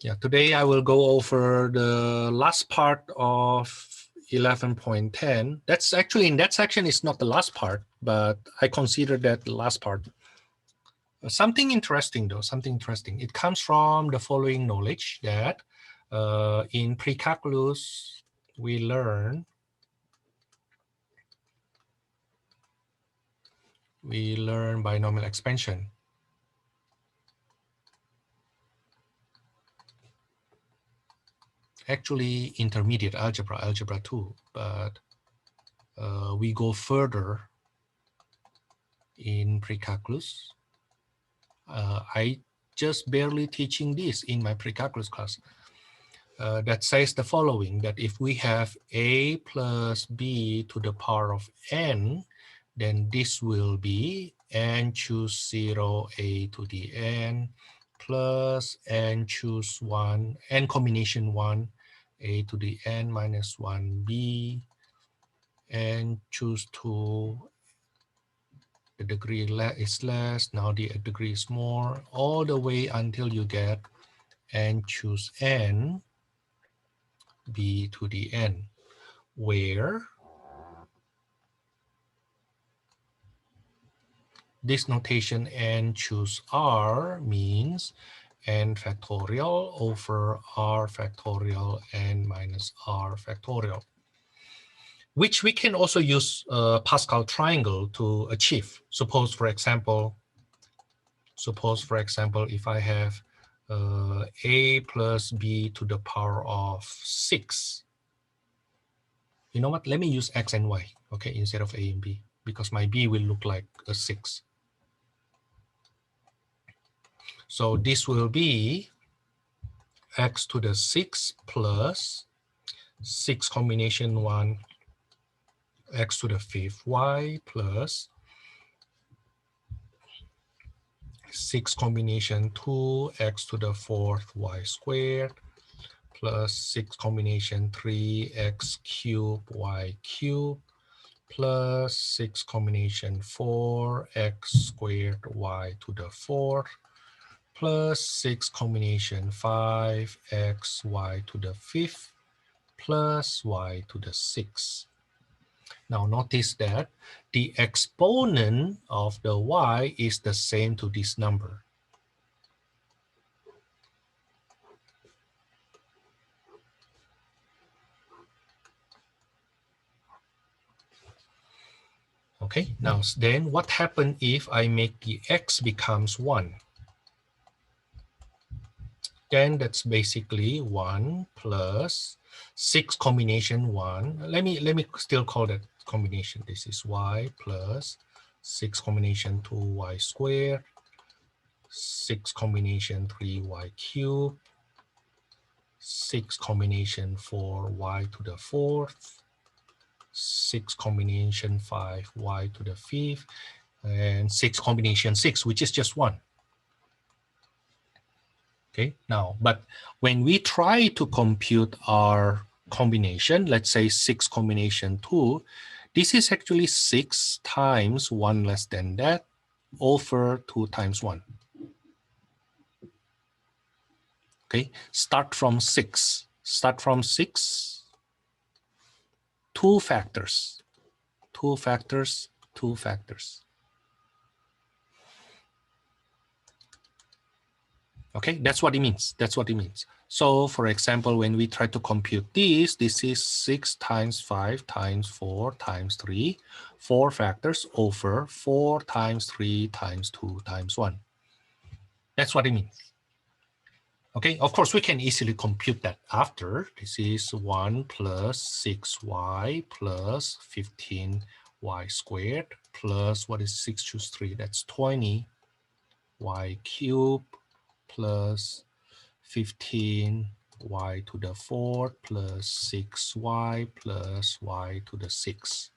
Yeah, today I will go over the last part of 11.10. That's actually in that section is not the last part, but I consider that the last part. Something interesting though, something interesting. It comes from the following knowledge that in pre-calculus we learn binomial expansion. Actually intermediate algebra 2, but we go further in pre-calculus. I just barely teaching this in my pre-calculus class. That says the following, that if we have a plus b to the power of n, then this will be n choose 0 a to the n plus n choose 1, n combination 1 a to the n minus 1b, n choose 2, the degree is less, now the degree is more, all the way until you get n choose n b to the n, where this notation n choose r means n factorial over r factorial n minus r factorial, which we can also use Pascal triangle to achieve. Suppose for example, if I have a plus b to the power of 6. You know what? Let me use x and y, okay, instead of a and b, because my b will look like a 6. So this will be x to the 6 plus 6 combination 1 x to the 5th y plus 6 combination 2 x to the 4th y squared plus 6 combination 3 x cubed y cubed plus 6 combination 4 x squared y to the 4th plus 6 combination 5 x y to the 5th plus y to the 6th. Now notice that the exponent of the y is the same to this number. Okay, now then what happens if I make the x becomes 1? Then that's basically 1 plus 6 combination 1. Let me still call that combination. This is y plus 6 combination 2y squared, 6 combination 3y cubed, 6 combination 4y to the 4th, 6 combination 5y to the 5th, and 6 combination 6, which is just 1. Okay, now, but when we try to compute our combination, let's say 6 combination 2, this is actually 6 times 1 less than that over 2 times 1. Okay, start from 6. Start from 6, 2 factors, 2 factors, 2 factors. Okay, that's what it means. That's what it means. So for example, when we try to compute this, this is 6 times 5 times 4 times 3, 4 factors over 4 times 3 times 2 times 1. That's what it means. Okay, of course, we can easily compute that after. This is 1 plus 6y plus 15y squared plus what is 6 choose 3? That's 20y cubed plus 15y to the 4th plus 6y plus y to the 6th.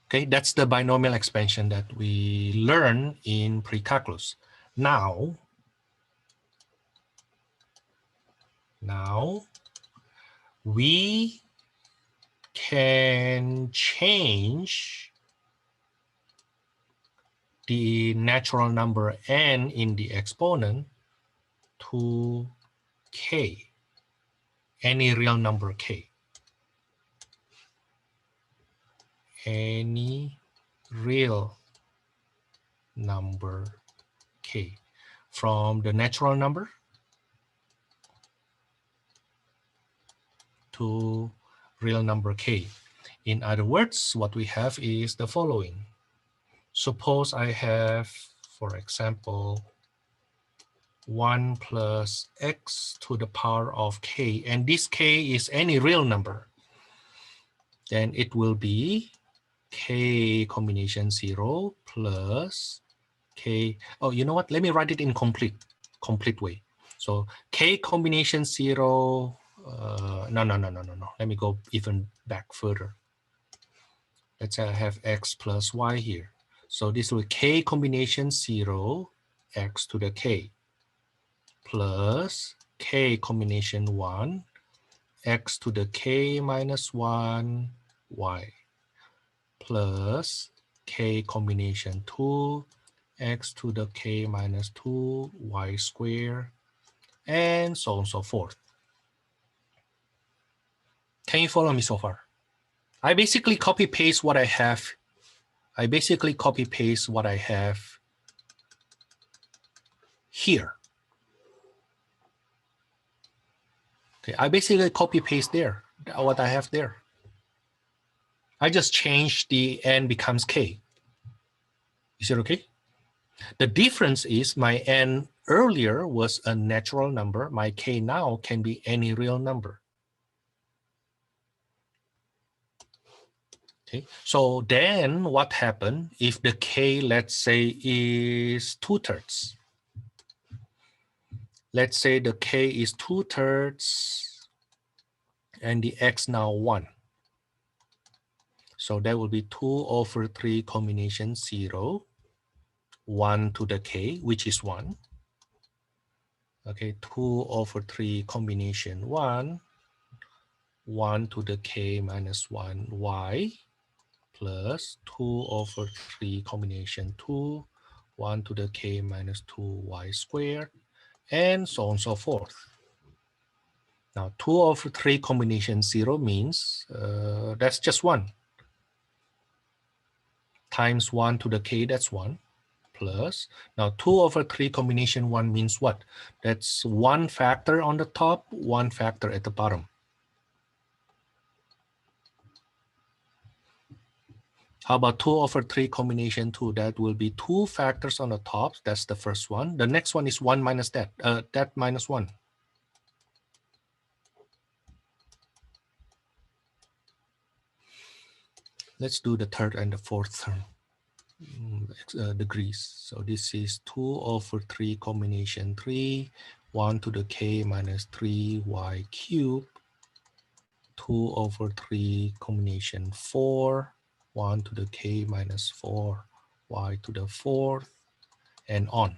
Okay, that's the binomial expansion that we learn in pre-calculus. Now we can change the natural number n in the exponent to k, any real number k. Any real number k from the natural number to real number k. In other words, what we have is the following. Suppose I have, for example, 1 plus x to the power of k, and this k is any real number. Then it will be k combination 0 plus k. Oh, you know what? Let me write it in complete way. So k combination 0. No. Let me go even back further. Let's say I have x plus y here. So this will k combination 0, x to the k, plus k combination 1, x to the k minus 1, y, plus k combination 2, x to the k minus 2, y squared, and so on and so forth. Can you follow me so far? I basically copy paste what I have. Here. Okay, I basically copy paste there, what I have there. I just change the n becomes k. Is it okay? The difference is my n earlier was a natural number. My k now can be any real number. Okay, so then what happened if the k, let's say, is 2/3? Let's say the k is 2/3 and the x now 1. So that will be 2/3 combination 0, 1 to the k, which is 1. Okay, 2/3 combination 1, 1 to the k minus 1 y, plus 2/3 combination 2, 1 to the k minus 2 y squared, and so on and so forth. Now 2/3 combination 0 means that's just 1. Times 1 to the k, that's 1. Plus, now 2/3 combination 1 means what? That's 1 factor on the top, 1 factor at the bottom. How about 2/3 combination 2? That will be 2 factors on the top. That's the first one. The next one is 1 minus that. That minus 1. Let's do the third and the fourth term. Degrees. So this is 2/3 combination 3, 1 to the k minus 3y cubed, 2/3 combination 4, 1 to the k minus 4, y to the 4th, and on.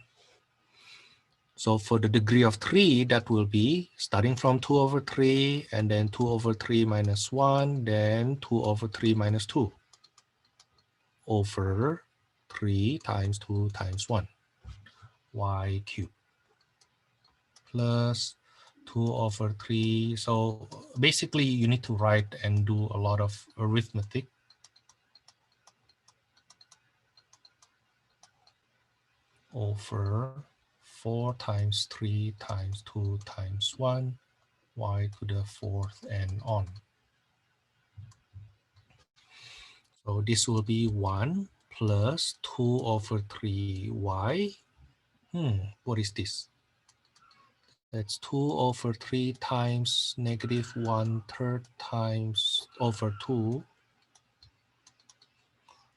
So for the degree of 3, that will be starting from 2/3, and then 2/3 minus 1, then 2/3 minus 2, over 3 times 2 times 1, y cubed, plus 2/3. So basically you need to write and do a lot of arithmetic. Over 4 times 3 times 2 times 1, y to the 4th, and on. So this will be 1 plus 2/3y. What is this? That's 2/3 times negative 1/3 times over 2.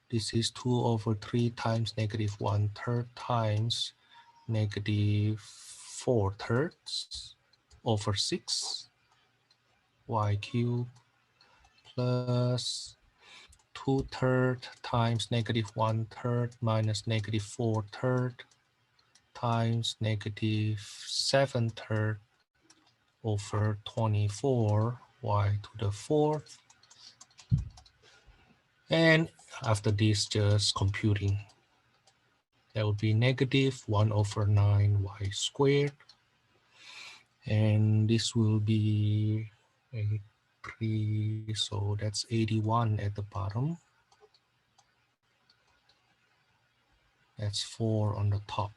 This is 2/3 times negative 1/3 times negative 4/3 over 6 y cubed, plus 2/3 times negative 1/3 minus negative 4/3 times negative 7/3 over 24 y to the 4th. And after this, just computing. That would be negative 1 over 9y squared. And this will be 3, so that's 81 at the bottom. That's 4 on the top.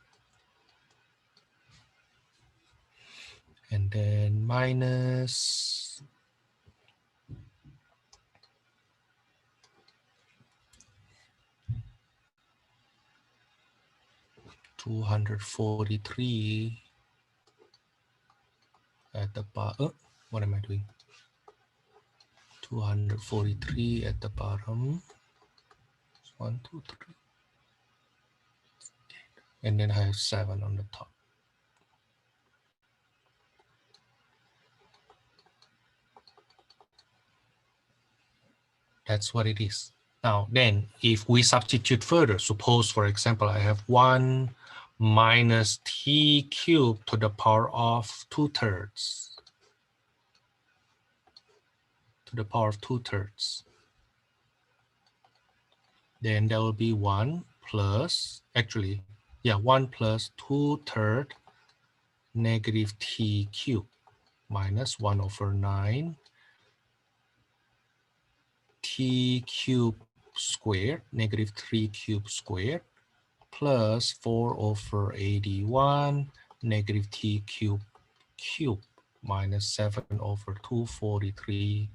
And then minus 243 at the bottom. What am I doing? 243 at the bottom. 1, 2, 3. And then I have 7 on the top. That's what it is. Now, then, if we substitute further, suppose, for example, I have 1 minus t cubed to the power of 2/3. To the power of 2/3. Then there will be 1 plus, actually, yeah, 1 plus 2/3 negative t cubed minus 1 over 9 t cubed squared, negative 3 cubed squared, plus 4 over 81 negative t cubed cubed minus 7 over 243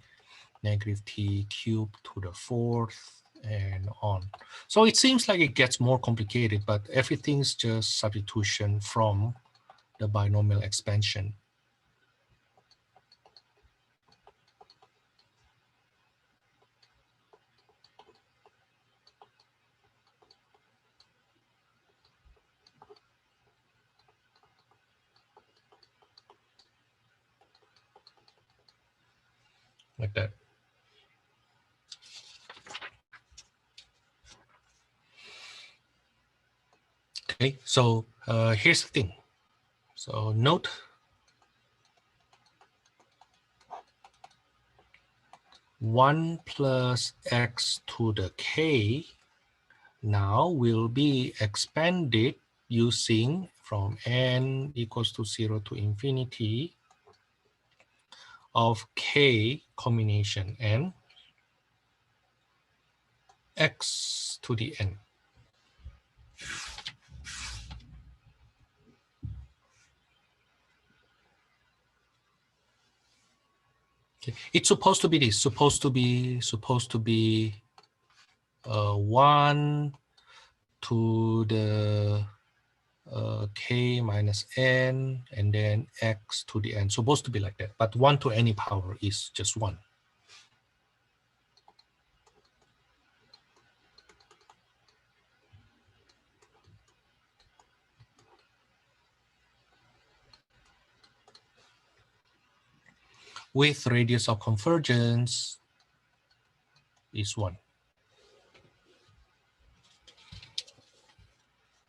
negative t cubed to the 4th and on. So it seems like it gets more complicated, but everything's just substitution from the binomial expansion. Like that. Okay, so here's the thing. So note 1 plus x to the k now will be expanded using from n equals to 0 to infinity of k combination n x to the n. Okay. It's supposed to be this, supposed to be 1 to the k minus n and then x to the n. Supposed to be like that, but 1 to any power is just 1. With radius of convergence is 1.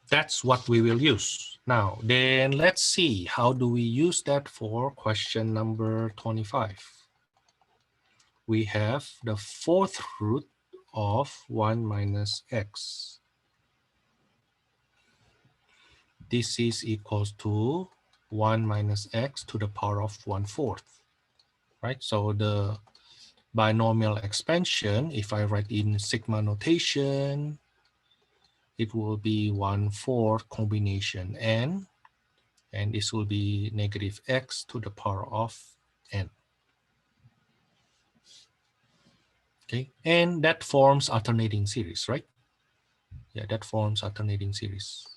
That's what we will use. Now, then let's see, how do we use that for question number 25? We have the 4th root of 1 minus x. This is equals to 1 minus x to the power of 1/4, right? So the binomial expansion, if I write in sigma notation, it will be 1/4 combination n, and this will be negative x to the power of n. Okay, and that forms alternating series, right? Yeah, that forms alternating series.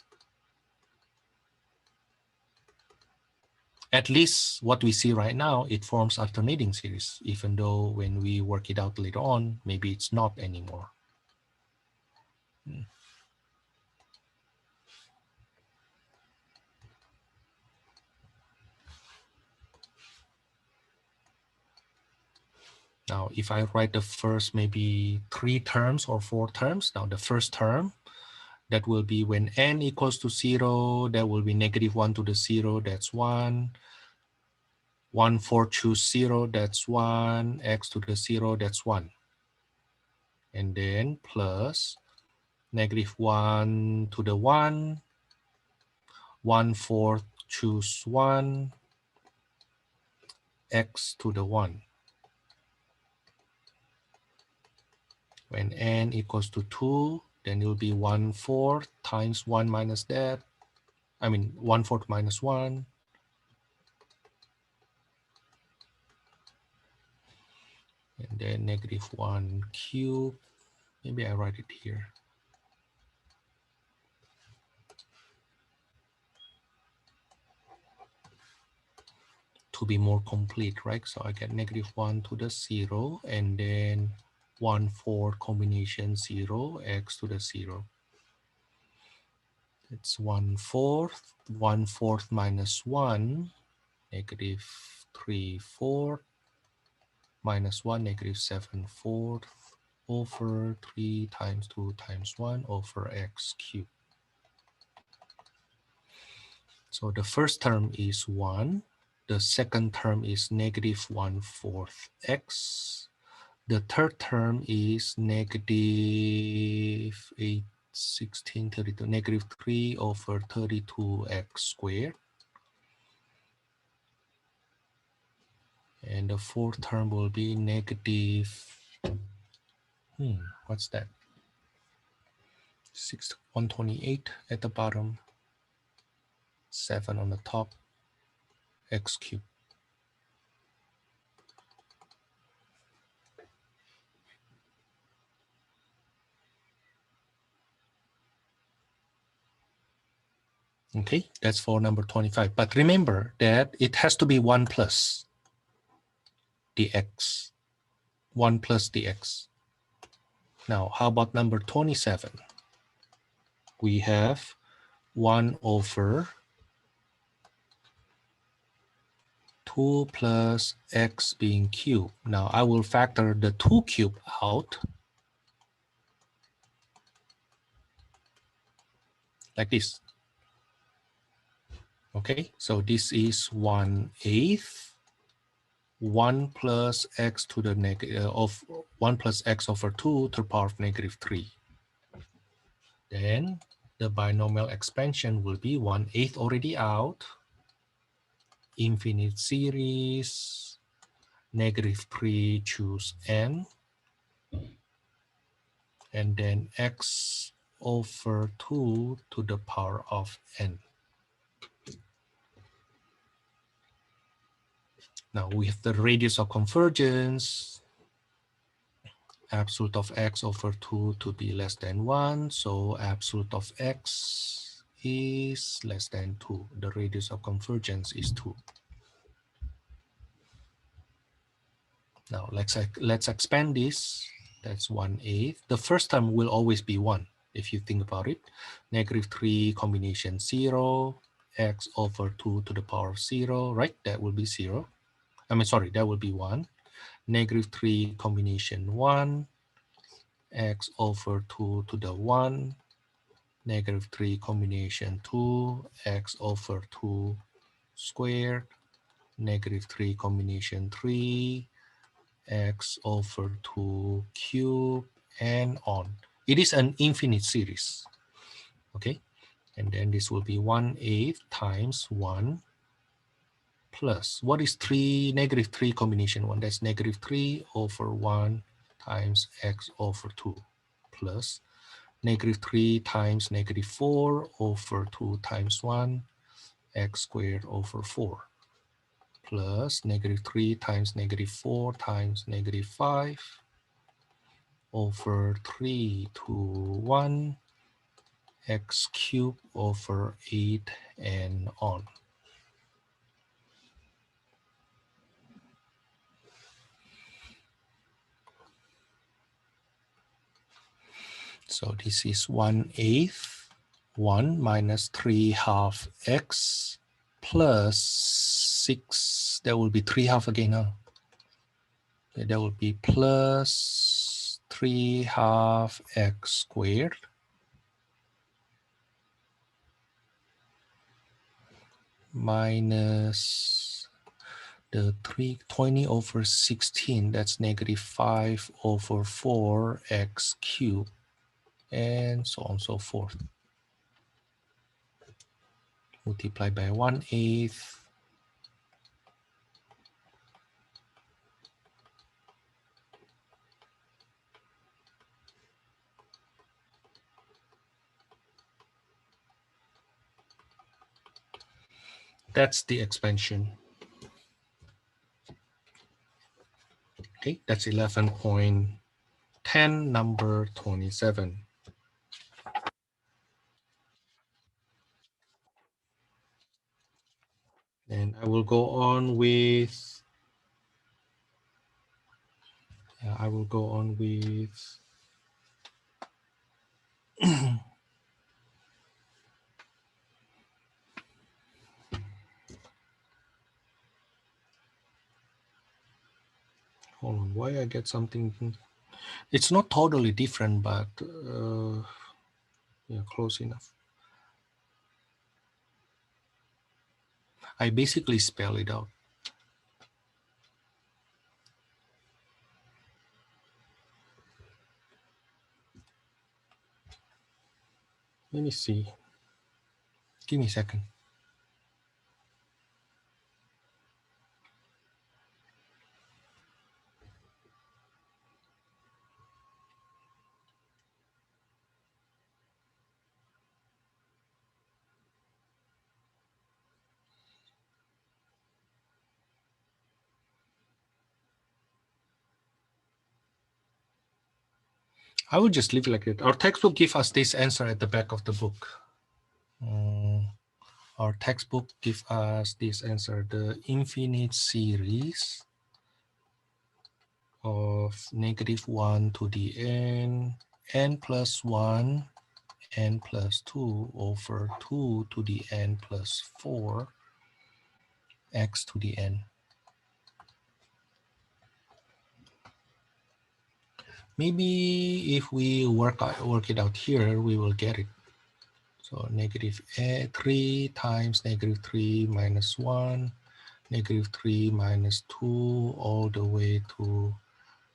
At least what we see right now, it forms alternating series, even though when we work it out later on, maybe it's not anymore. Now, if I write the first maybe 3 terms or 4 terms, now the first term, that will be when n equals to 0, that will be negative 1 to the 0, that's 1. 1/4 choose 0, that's 1. X to the 0, that's 1. And then plus -1 to the 1, 1/4 choose 1, x to the 1. When n equals to 2, then it will be 1/4 times 1 minus that. I mean 1/4 minus 1. And then -1 cube. Maybe I write it here. To be more complete, right? So I get -1 to the 0, and then 1/4 combination 0, x to the 0. It's 1/4, 1/4 minus 1, -3/4, minus 1, -7/4, over 3 times 2 times 1 over x cubed. So the first term is 1. The second term is -1/4 x. The third term is -8, 16, 32, -3 over 32x squared. And the fourth term will be what's that? 128 at the bottom, 7 on the top, x cubed. Okay, that's for number 25. But remember that it has to be 1 plus dx. 1 plus dx. Now, how about number 27? We have 1 over 2 plus x being cubed. Now, I will factor the 2 cube out like this. Okay, so this is 1/8, 1 plus x to the of 1 plus x over 2 to the power of -3. Then the binomial expansion will be 1/8 already out, infinite series, -3 choose n, and then x over 2 to the power of n. Now we have the radius of convergence, absolute of x over 2 to be less than 1. So absolute of x is less than 2. The radius of convergence is 2. Now let's expand this. That's 1/8. The first term will always be 1 if you think about it. -3 combination 0, x over 2 to the power of 0, right? That will be 0. I mean, sorry, that will be 1. -3 combination 1, x over 2 to the 1, -3 combination 2, x over 2 squared, -3 combination 3, x over 2 cube, and on. It is an infinite series, okay? And then this will be 1/8 times 1 plus, what is -3 combination 1? That's -3 over 1 times x over 2 plus -3 times -4 over 2 times 1 x squared over 4 plus -3 times -4 times -5 over 3 to 1 x cubed over 8 and on. So this is 1/8, 1 minus 3/2 x plus 6. That will be 3/2 again, huh? Okay, that will be plus 3/2 x squared minus the 320 over 16. That's -5 over 4 x cubed and so on and so forth. Multiply by 1/8. That's the expansion. Okay, that's 11.10, number 27. And I will go on with, hold on, why I get something, it's not totally different, but yeah, close enough. I basically spell it out. Let me see. Give me a second. I would just leave it like that. Our textbook gives us this answer at the back of the book. Our textbook gives us this answer, the infinite series of -1 to the n plus 1, n plus 2 over 2 to the n plus 4, x to the n. Maybe if we work it out here, we will get it. So -3 times -3 minus 1, -3 minus 2, all the way to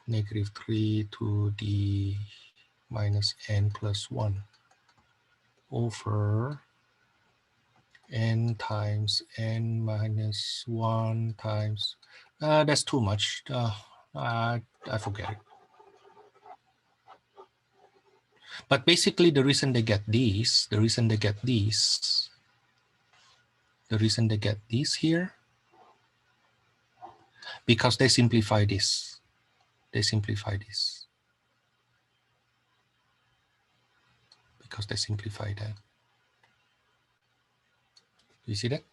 -3 to the minus n plus 1 over n times n minus 1 times, that's too much. I forget it. But basically the reason they get these, here, because they simplify this. Because they simplify that. You see that?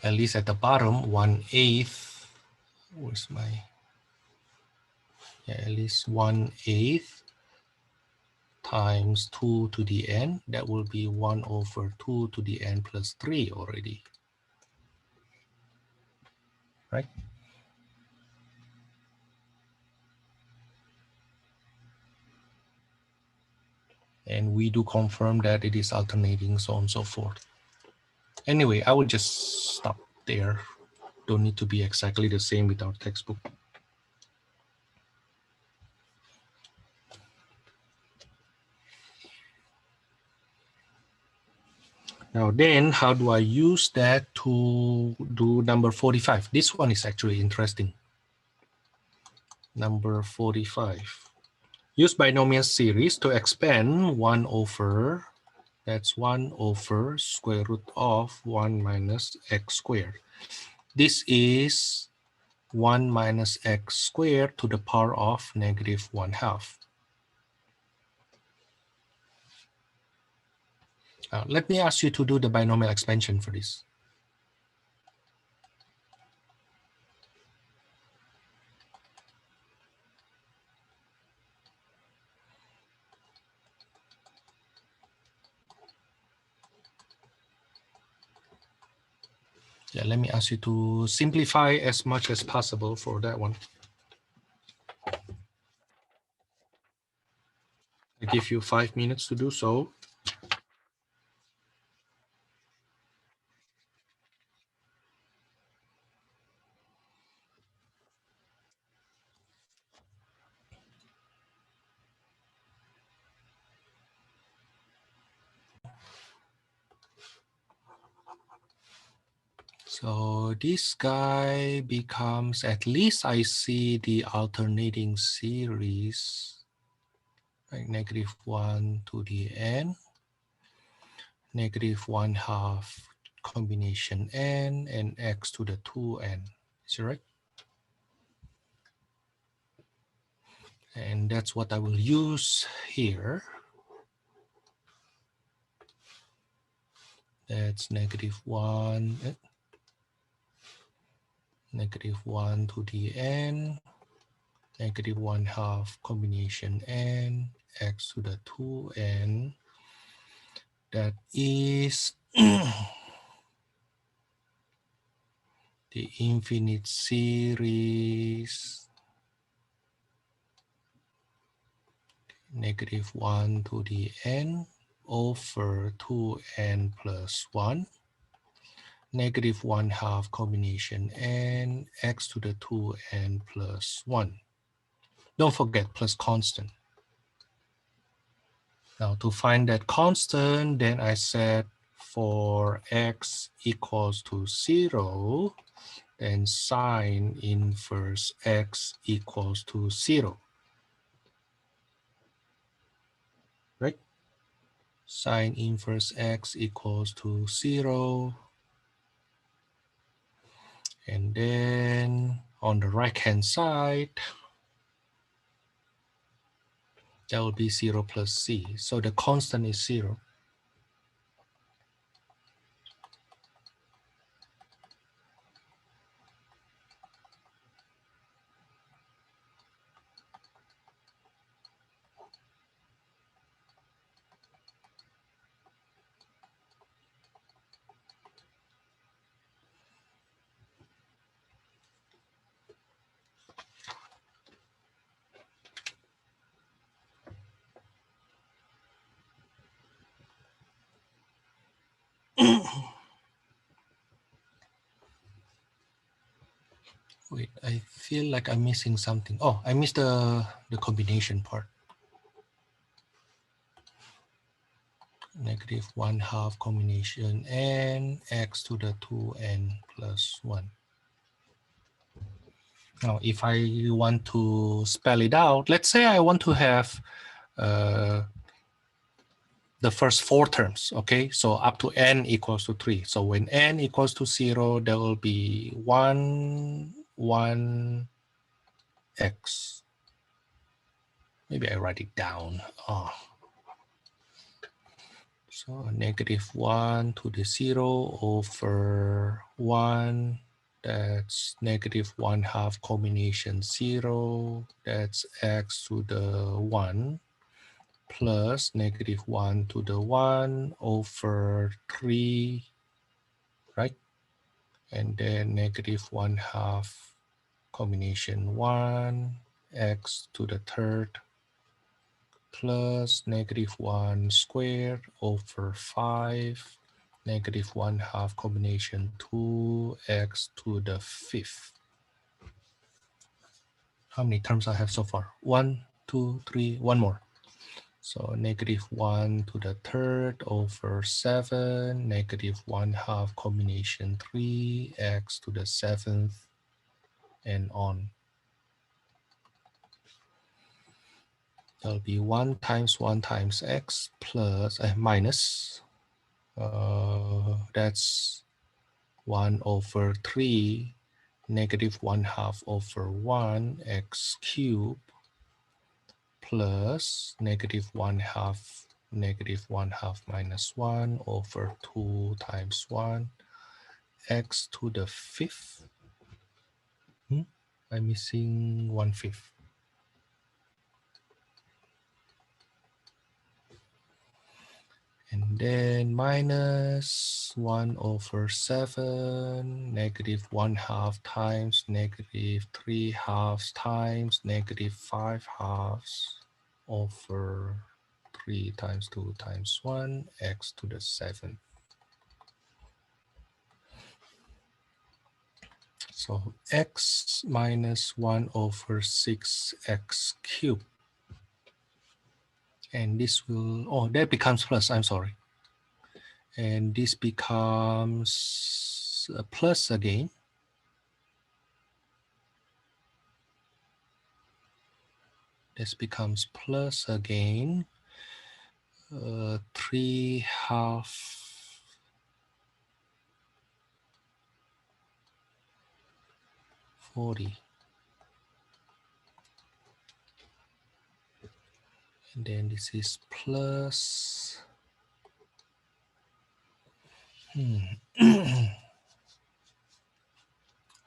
At least at the bottom, 1/8. Where's my, yeah, at least 1/8 times 2 to the n, that will be 1 over 2 to the n plus 3 already, right? And we do confirm that it is alternating, so on and so forth. Anyway, I will just stop there. Don't need to be exactly the same with our textbook. Now then, how do I use that to do number 45? This one is actually interesting. Number 45. Use binomial series to expand 1 over, that's 1 over square root of 1 minus x squared. This is 1 minus x squared to the power of -1/2. Let me ask you to do the binomial expansion for this. Yeah, let me ask you to simplify as much as possible for that one. I give you 5 minutes to do so. So this guy becomes, at least I see the alternating series, like -1 to the n, -1/2 combination n, and x to the 2n. Is that right? And that's what I will use here. That's -1, -1 to the n, -1/2 combination n, x to the 2n. That is the infinite series -1 to the n over 2n plus 1, -1/2 combination n, x to the 2n plus 1. Don't forget plus constant. Now to find that constant, then I set for x equals to 0, then sine inverse x equals to 0. Right? Sine inverse x equals to 0. And then on the right hand side, that will be 0 plus c. So the constant is 0. Wait, I feel like I'm missing something. Oh, I missed the combination part. -1/2 combination n, x to the 2n plus 1. Now, if I want to spell it out, let's say I want to have the first 4 terms, okay? So up to n equals to 3. So when n equals to 0, there will be 1, 1, x. Maybe I write it down. Oh. So -1 to the 0 over 1. That's -1/2 combination 0. That's x to the 1 plus -1 to the 1 over 3, right? And then -1/2 combination 1, x to the 3rd plus -1 squared over 5, -1/2 combination 2, x to the 5th. How many terms I have so far? 1, 2, 3, one more. So -1 to the 3rd over 7, -1/2 combination 3, x to the 7th, and on. That'll be 1 times x plus minus. That's 1 over 3, -1/2 over 1 x cubed plus -1/2 -1/2 minus 1 over 2 times 1 x to the 5th. I'm missing 1/5. And then minus 1 over 7, -1/2 times -3/2 times -5/2 over 3 times 2 times 1, x to the 7th. So x minus 1 over 6x cubed. And this will, oh, that becomes plus, I'm sorry. And this becomes plus again. This becomes plus again. 3 half 40. And then this is plus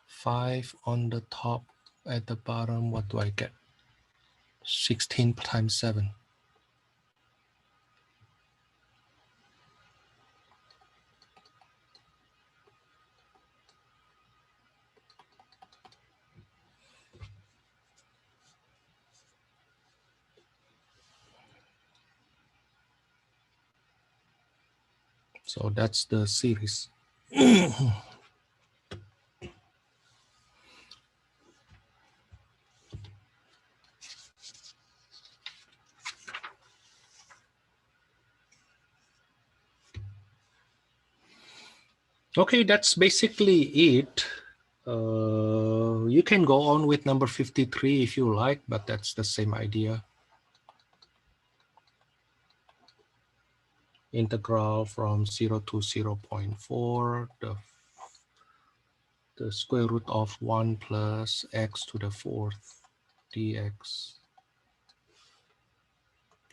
5 on the top. At the bottom, what do I get? 16 times 7. So that's the series. Okay, that's basically it. You can go on with number 53 if you like, but that's the same idea. Integral from 0 to 0.4, the square root of 1 plus x to the 4th dx.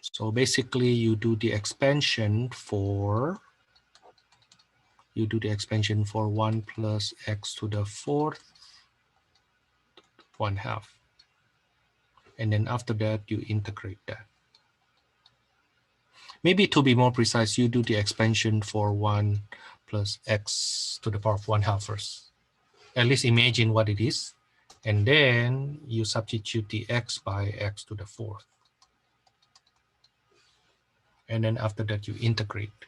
So basically you do the expansion for 1 plus x to the 4th 1/2. And then after that, you integrate that. Maybe to be more precise, you do the expansion for 1 plus x to the power of 1/2 first. At least imagine what it is. And then you substitute the x by x to the 4th. And then after that, you integrate.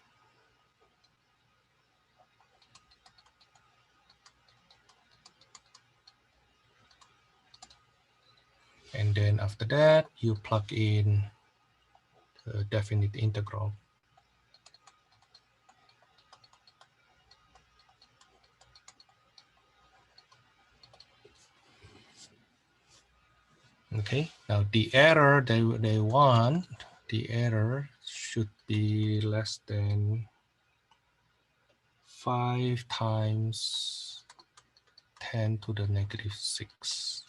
And then after that, you plug in the definite integral. Okay, now the error they want, the error should be less than 5 times 10 to the negative 6.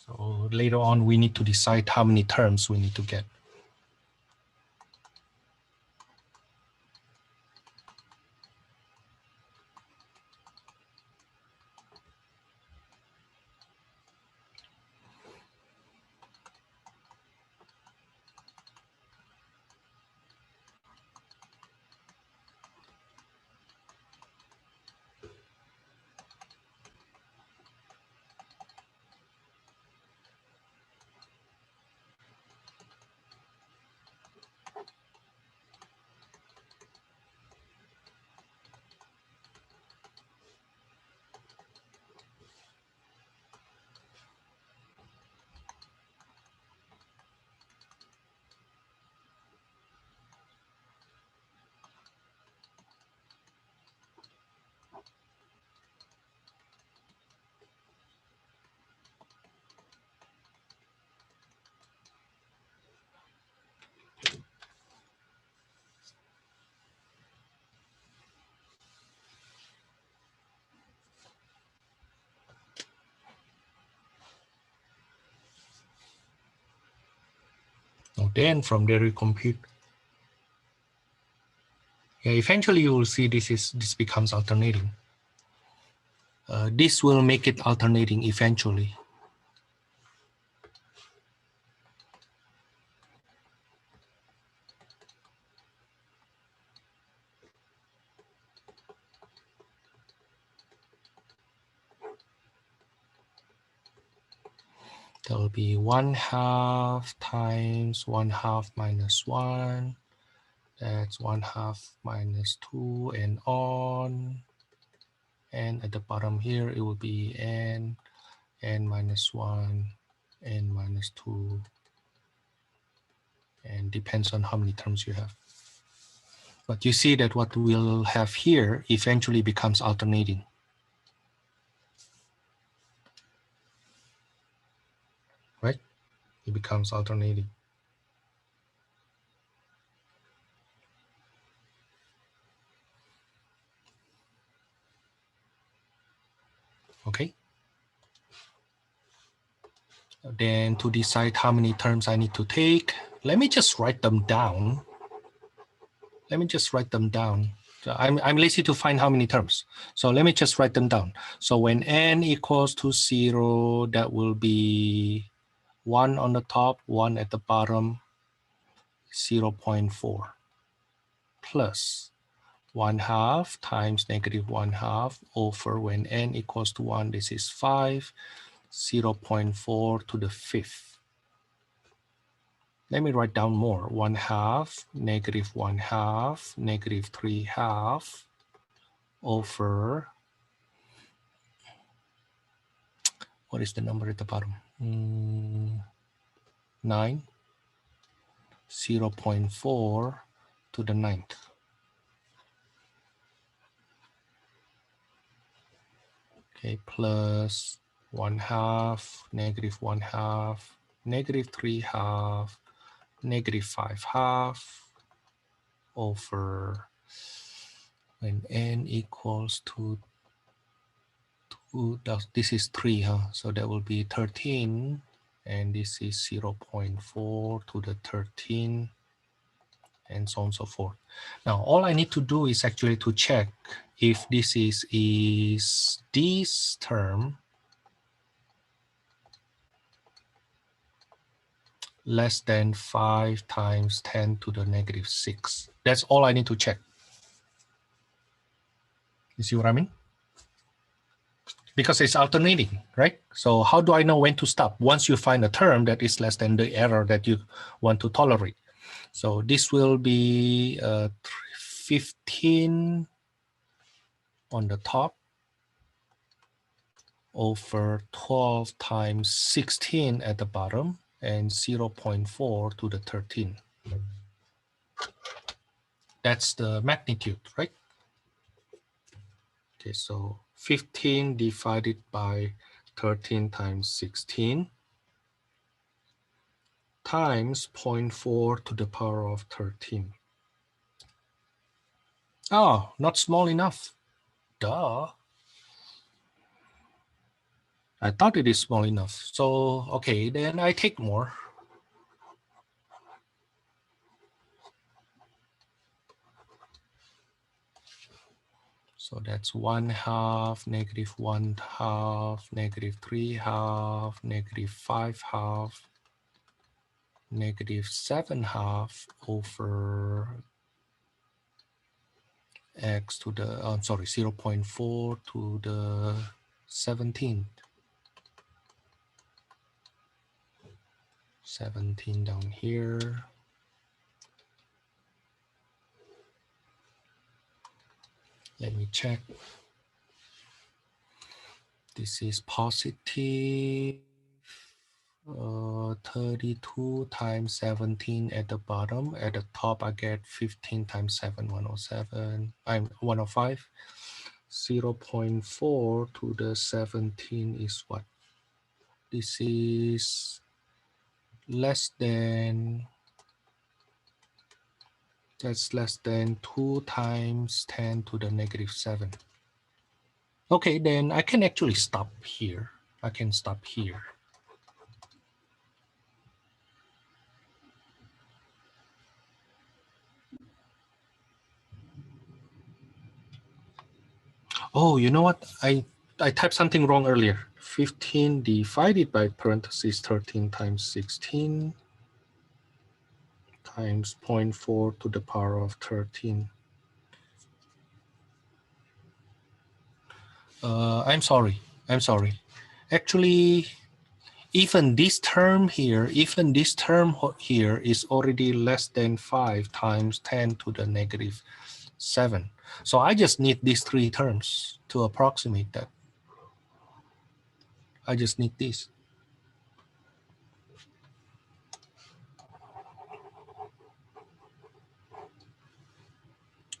So later on, we need to decide how many terms we need to get. Now then from there you compute. Yeah, eventually you will see this becomes alternating. This will make it alternating eventually. That will be 1/2 times 1/2 minus 1. That's 1/2 minus 2 and on. And at the bottom here, it will be n minus 1, n minus 2. And depends on how many terms you have. But you see that what we'll have here eventually becomes alternating. It becomes alternating. Okay. Then to decide how many terms I need to take, let me just write them down. Let me just write them down. So I'm lazy to find how many terms. So let me just write them down. So when n equals to 0, that will be 1 on the top, 1 at the bottom, 0.4 plus 1/2 times negative 1/2 over when n equals to 1, this is 5, 0.4 to the 5th. Let me write down more. 1/2, negative 1/2, negative 3/2 over, what is the number at the bottom? 9, 0.4 to the 9th. Okay, plus 1/2, negative 1/2, negative 3/2, negative 5/2 over when n equals to 2, this is 3, huh? So that will be 13, and this is 0.4 to the 13, and so on and so forth. Now, all I need to do is actually to check if this is this term less than 5 times 10 to the negative 6. That's all I need to check. You see what I mean? Because it's alternating, right? So how do I know when to stop? Once you find a term that is less than the error that you want to tolerate. So this will be 15 on the top over 12 times 16 at the bottom and 0.4 to the 13. That's the magnitude, right? Okay, so 15 divided by 13 times 16 times 0.4 to the power of 13. Oh, not small enough. Duh. I thought it is small enough. So, okay, then I take more. So that's 1/2, negative 1/2, negative 3/2, negative 5/2, negative 7/2 over x to the, I'm sorry, 0.4 to the 17. 17 down here. Let me check. This is positive 32 times 17 at the bottom. At the top, I get 15 times 7, 107. I'm 105. 0.4 to the 17 is what? This is less than, that's less than 2 times 10 to the negative 7. Okay, then I can actually stop here. I can stop here. Oh, you know what? I typed something wrong earlier. 15 divided by parentheses 13 times 16 times 0.4 to the power of 13. I'm sorry. Actually, even this term here is already less than 5 times 10 to the negative 7. So I just need these 3 terms to approximate that. I just need this.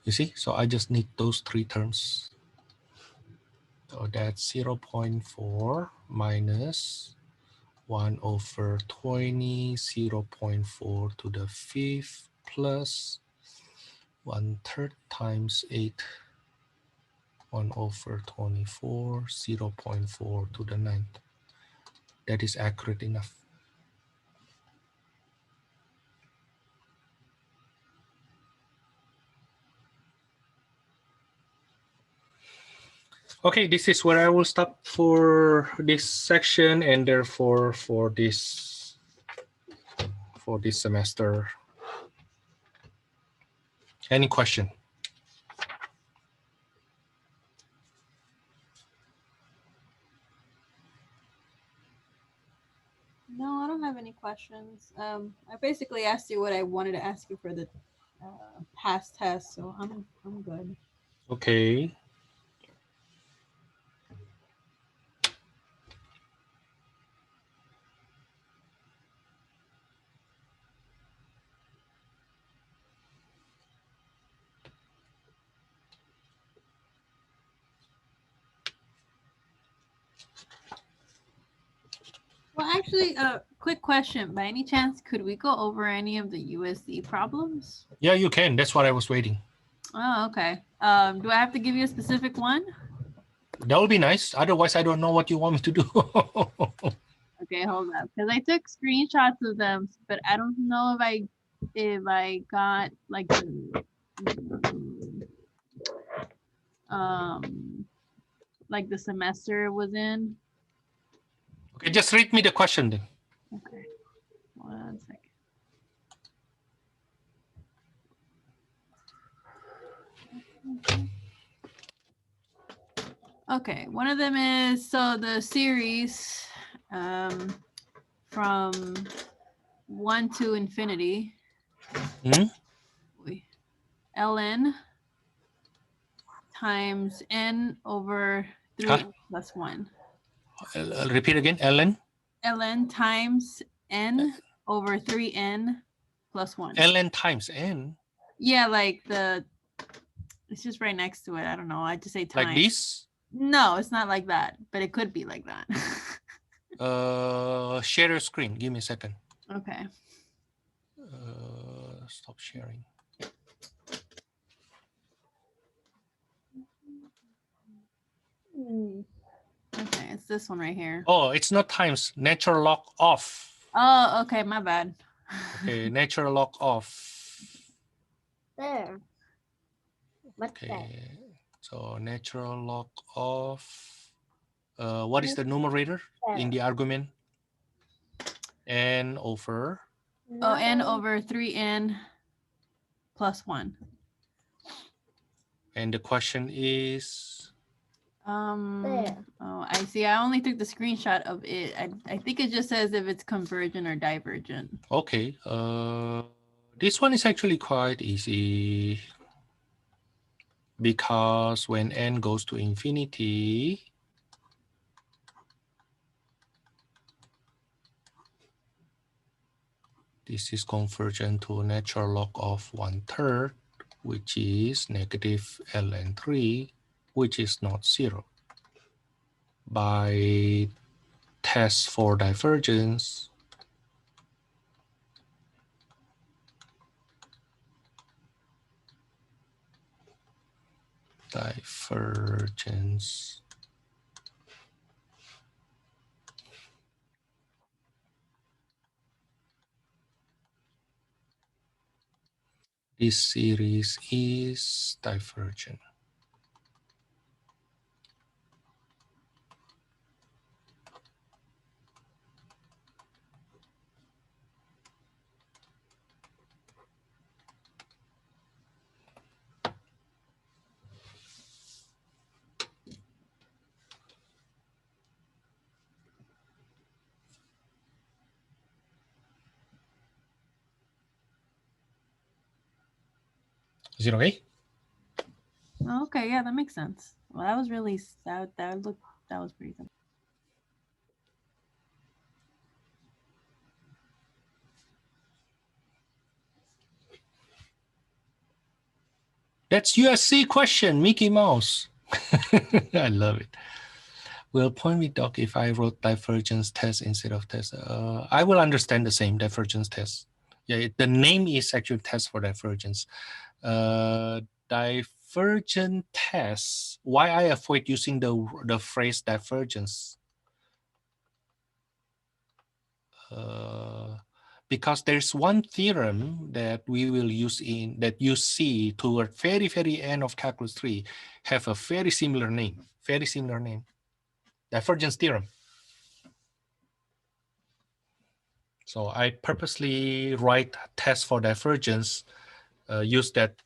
You see? So I just need those 3 terms. So that's 0.4 minus 1 over 20, 0.4 to the 5th plus 1/3 times 8, 1 over 24, 0.4 to the 9th. That is accurate enough. Okay, this is where I will stop for this section, and therefore for this semester. Any question? No, I don't have any questions. I basically asked you what I wanted to ask you for the past test, so I'm good. Okay. Well, actually, quick question. By any chance, could we go over any of the USD problems? Yeah, you can. That's what I was waiting. Oh, okay. Do I have to give you a specific one? That would be nice. Otherwise, I don't know what you want me to do. Okay, hold up, because I took screenshots of them, but I don't know if I got like the semester was in. Okay, just read me the question then. Okay, 1 second. Okay, one of them is, so the series from 1 to infinity, ln times n over 3 plus 1. Repeat again, ln? ln times n over 3n plus 1. ln times n? Yeah, like it's just right next to it. I don't know. I just say time. Like this? No, it's not like that, but it could be like that. Share your screen. Give me a second. Okay. Stop sharing. Okay, it's this one right here. Oh, it's not times. Natural log of. Oh, okay, my bad. Okay, natural log of. There. What's Okay, that? so natural log of. What is the numerator in the argument? N over. Oh, n over 3n plus 1. And the question is? There. Oh, I see. I only took the screenshot of it. I think it just says if it's convergent or divergent. Okay. This one is actually quite easy, because when n goes to infinity, this is convergent to natural log of 1/3, which is negative ln 3, which is not 0. By test for divergence, this series is divergent. Is it okay? Oh, okay, yeah, that makes sense. Well, that was really that was pretty simple. That's USC question, Mickey Mouse. I love it. Will point me doc if I wrote divergence test instead of test. I will understand the same divergence test. Yeah, the name is actually test for divergence. Divergent test. Why I avoid using the phrase divergence? Because there's one theorem that we will use in that you see toward very end of calculus 3 have a very similar name. Divergence theorem. So I purposely write test for divergence, use that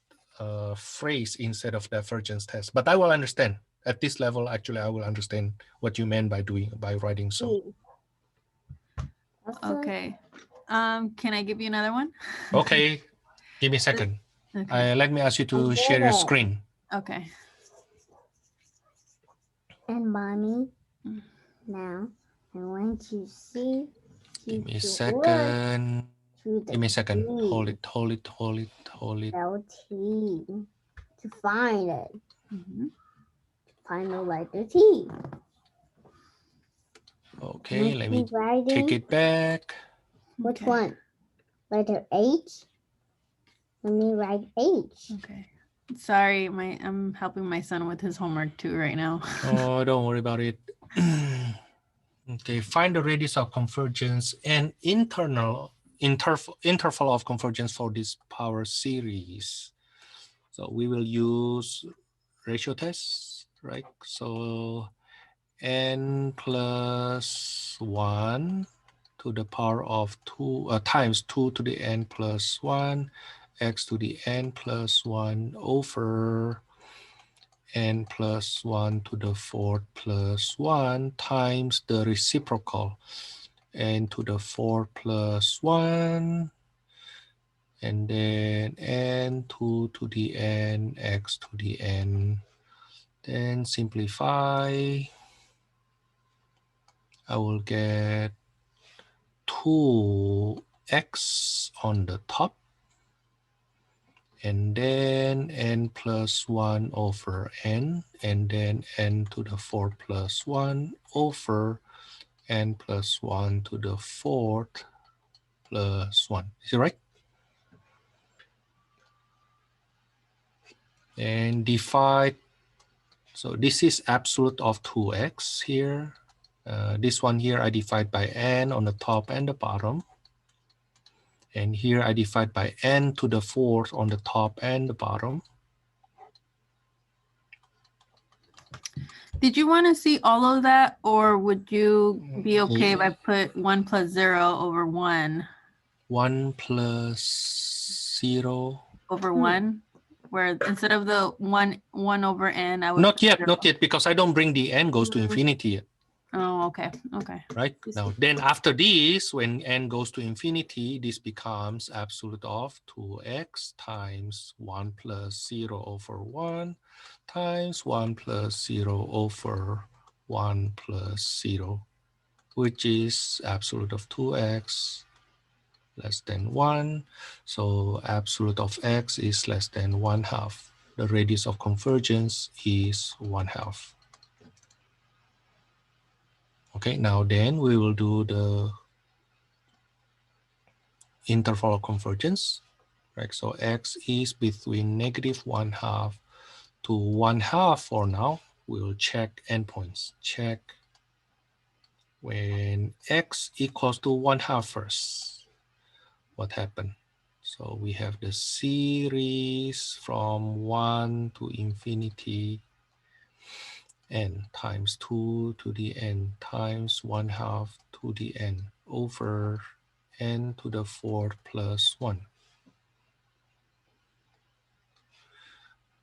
phrase instead of divergence test. But I will understand at this level. Actually, I will understand what you meant by writing so. Also, Okay. Can I give you another one? Okay, give me a second. Okay. Let me ask you to share your screen. Okay. and mommy, now I want to see Give me a to second. to the Give me a second. T, Hold it. LT to find it. Mhm. Find the letter T. Okay, let me writing. take it back. Which Okay. one? Letter H? Let me write H. Okay. Sorry, I'm helping my son with his homework too right now. Oh, don't worry about it. Okay, find the radius of convergence and interval of convergence for this power series. So we will use ratio test, right? So n plus 1 to the power of 2 times 2 to the n plus 1 x to the n plus 1 over n plus 1 to the 4th plus 1 times the reciprocal n to the 4 plus 1 and then n2 to the n x to the n. Then simplify. I will get 2x on the top and then n plus 1 over n and then n to the 4 plus 1 over n plus 1 to the 4th plus 1. Is it right? And divide. So this is absolute of 2x here. This one here I divide by n on the top and the bottom. And here I divide by n to the 4th on the top and the bottom. Did you want to see all of that, or would you be okay if I put 1 plus 0 over 1? 1 plus 0. Over 1? Where instead of the 1 over n, I would Not put yet, 0. not yet, because I don't bring the n goes to infinity yet. Oh, okay. Okay. Right? Now, then after this, when n goes to infinity, this becomes absolute of 2x times 1 plus 0 over 1 times 1 plus 0 over 1 plus 0, which is absolute of 2x less than 1. So absolute of x is less than 1/2. The radius of convergence is 1/2. Okay, now then we will do the interval of convergence, right? So x is between negative 1/2 to 1/2 for now. We'll check endpoints. Check when x equals to 1/2 first. What happened? So we have the series from 1 to infinity n times 2 to the n times 1/2 to the n over n to the 4th plus 1.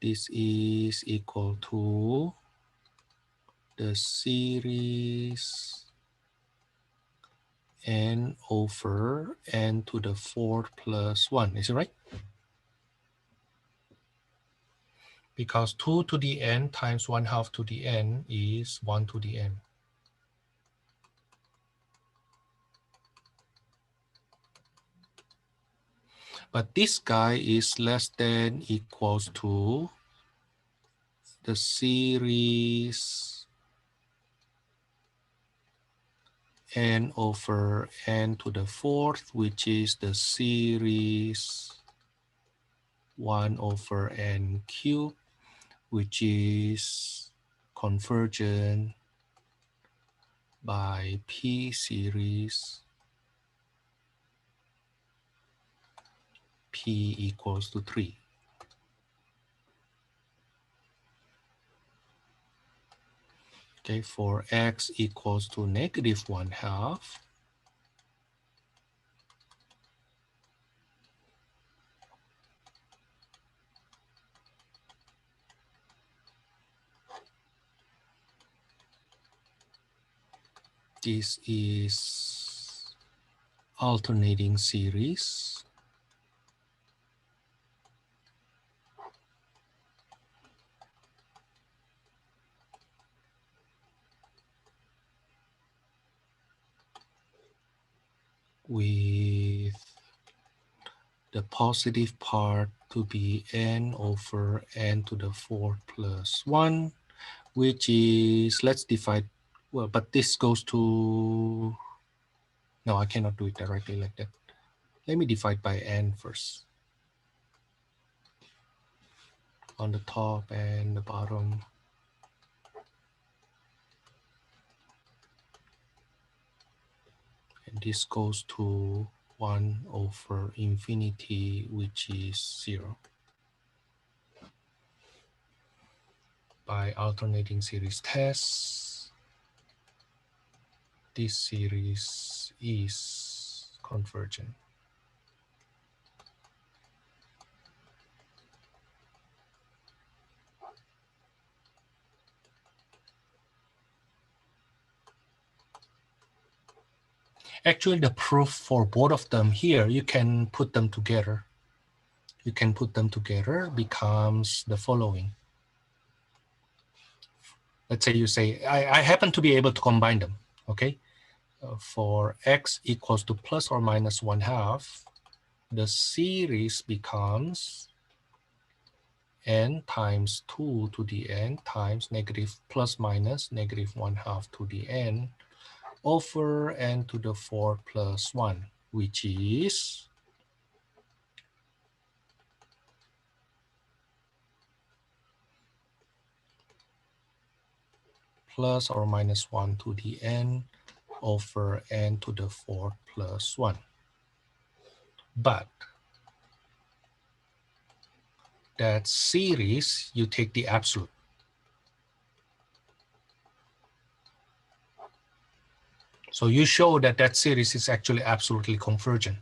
This is equal to the series n over n to the 4th plus 1. Is it right? Because 2 to the n times 1/2 to the n is 1 to the n. But this guy is less than equals to the series n over n to the fourth, which is the series 1 over n cubed, which is convergent by p series p equals to 3. Okay, for x equals to -1/2, this is alternating series with the positive part to be n over n to the fourth plus 1, which is, let's divide, well, but this goes to, no, I cannot do it directly like that. Let me divide by n first, on the top and the bottom. And this goes to 1 over infinity, which is 0. By alternating series tests, this series is convergent. Actually, the proof for both of them here, you can put them together. You can put them together, becomes the following. Let's say you say, I happen to be able to combine them, okay? For x equals to plus or minus 1/2, the series becomes n times 2 to the n times negative plus minus negative 1/2 to the n over n to the 4 plus 1, which is plus or minus 1 to the n over n to the 4 plus 1. But that series, you take the absolute. So you show that that series is actually absolutely convergent.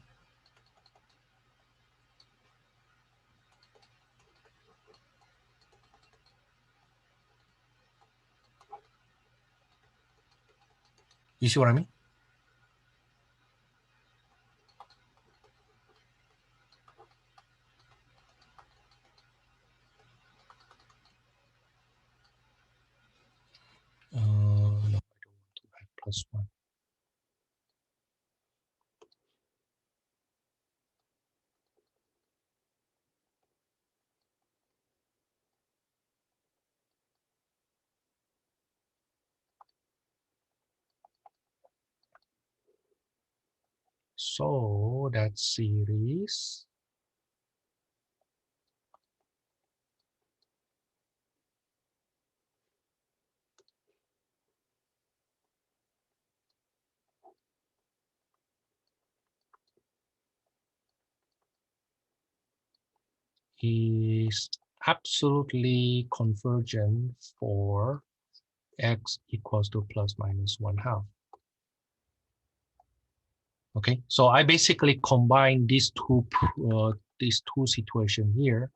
You see what I mean? No, I don't want to add plus 1. So that series is absolutely convergent for x equals to plus minus 1/2. Okay, so I basically combine these two situations here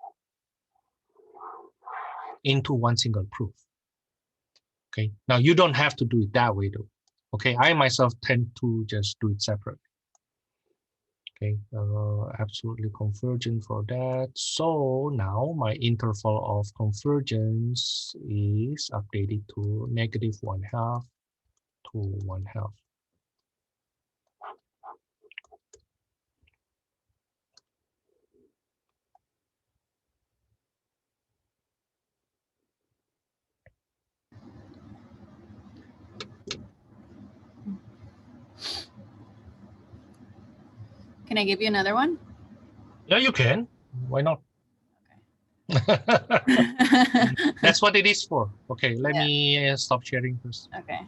into one single proof. Okay, now you don't have to do it that way though. Okay, I myself tend to just do it separate. Okay, absolutely convergent for that. So now my interval of convergence is updated to negative 1/2 to 1/2. Can I give you another one? Yeah, you can. Why not? Okay. That's what it is for. Okay, let Yeah. me stop sharing first. Okay.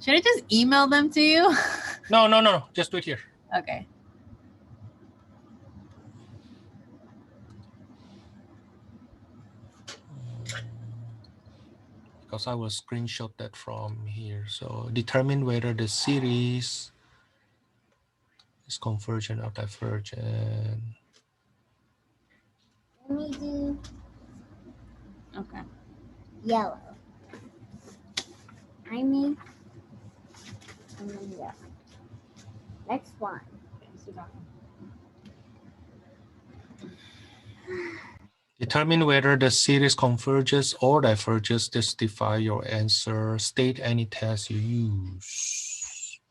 Should I just email them to you? No. Just do it here. Okay. Because I will screenshot that from here. So determine whether the series is convergent or divergent. Let me do Okay. yellow. I mean, and then yellow. Next one. Determine whether the series converges or diverges. Justify your answer. State any test you use.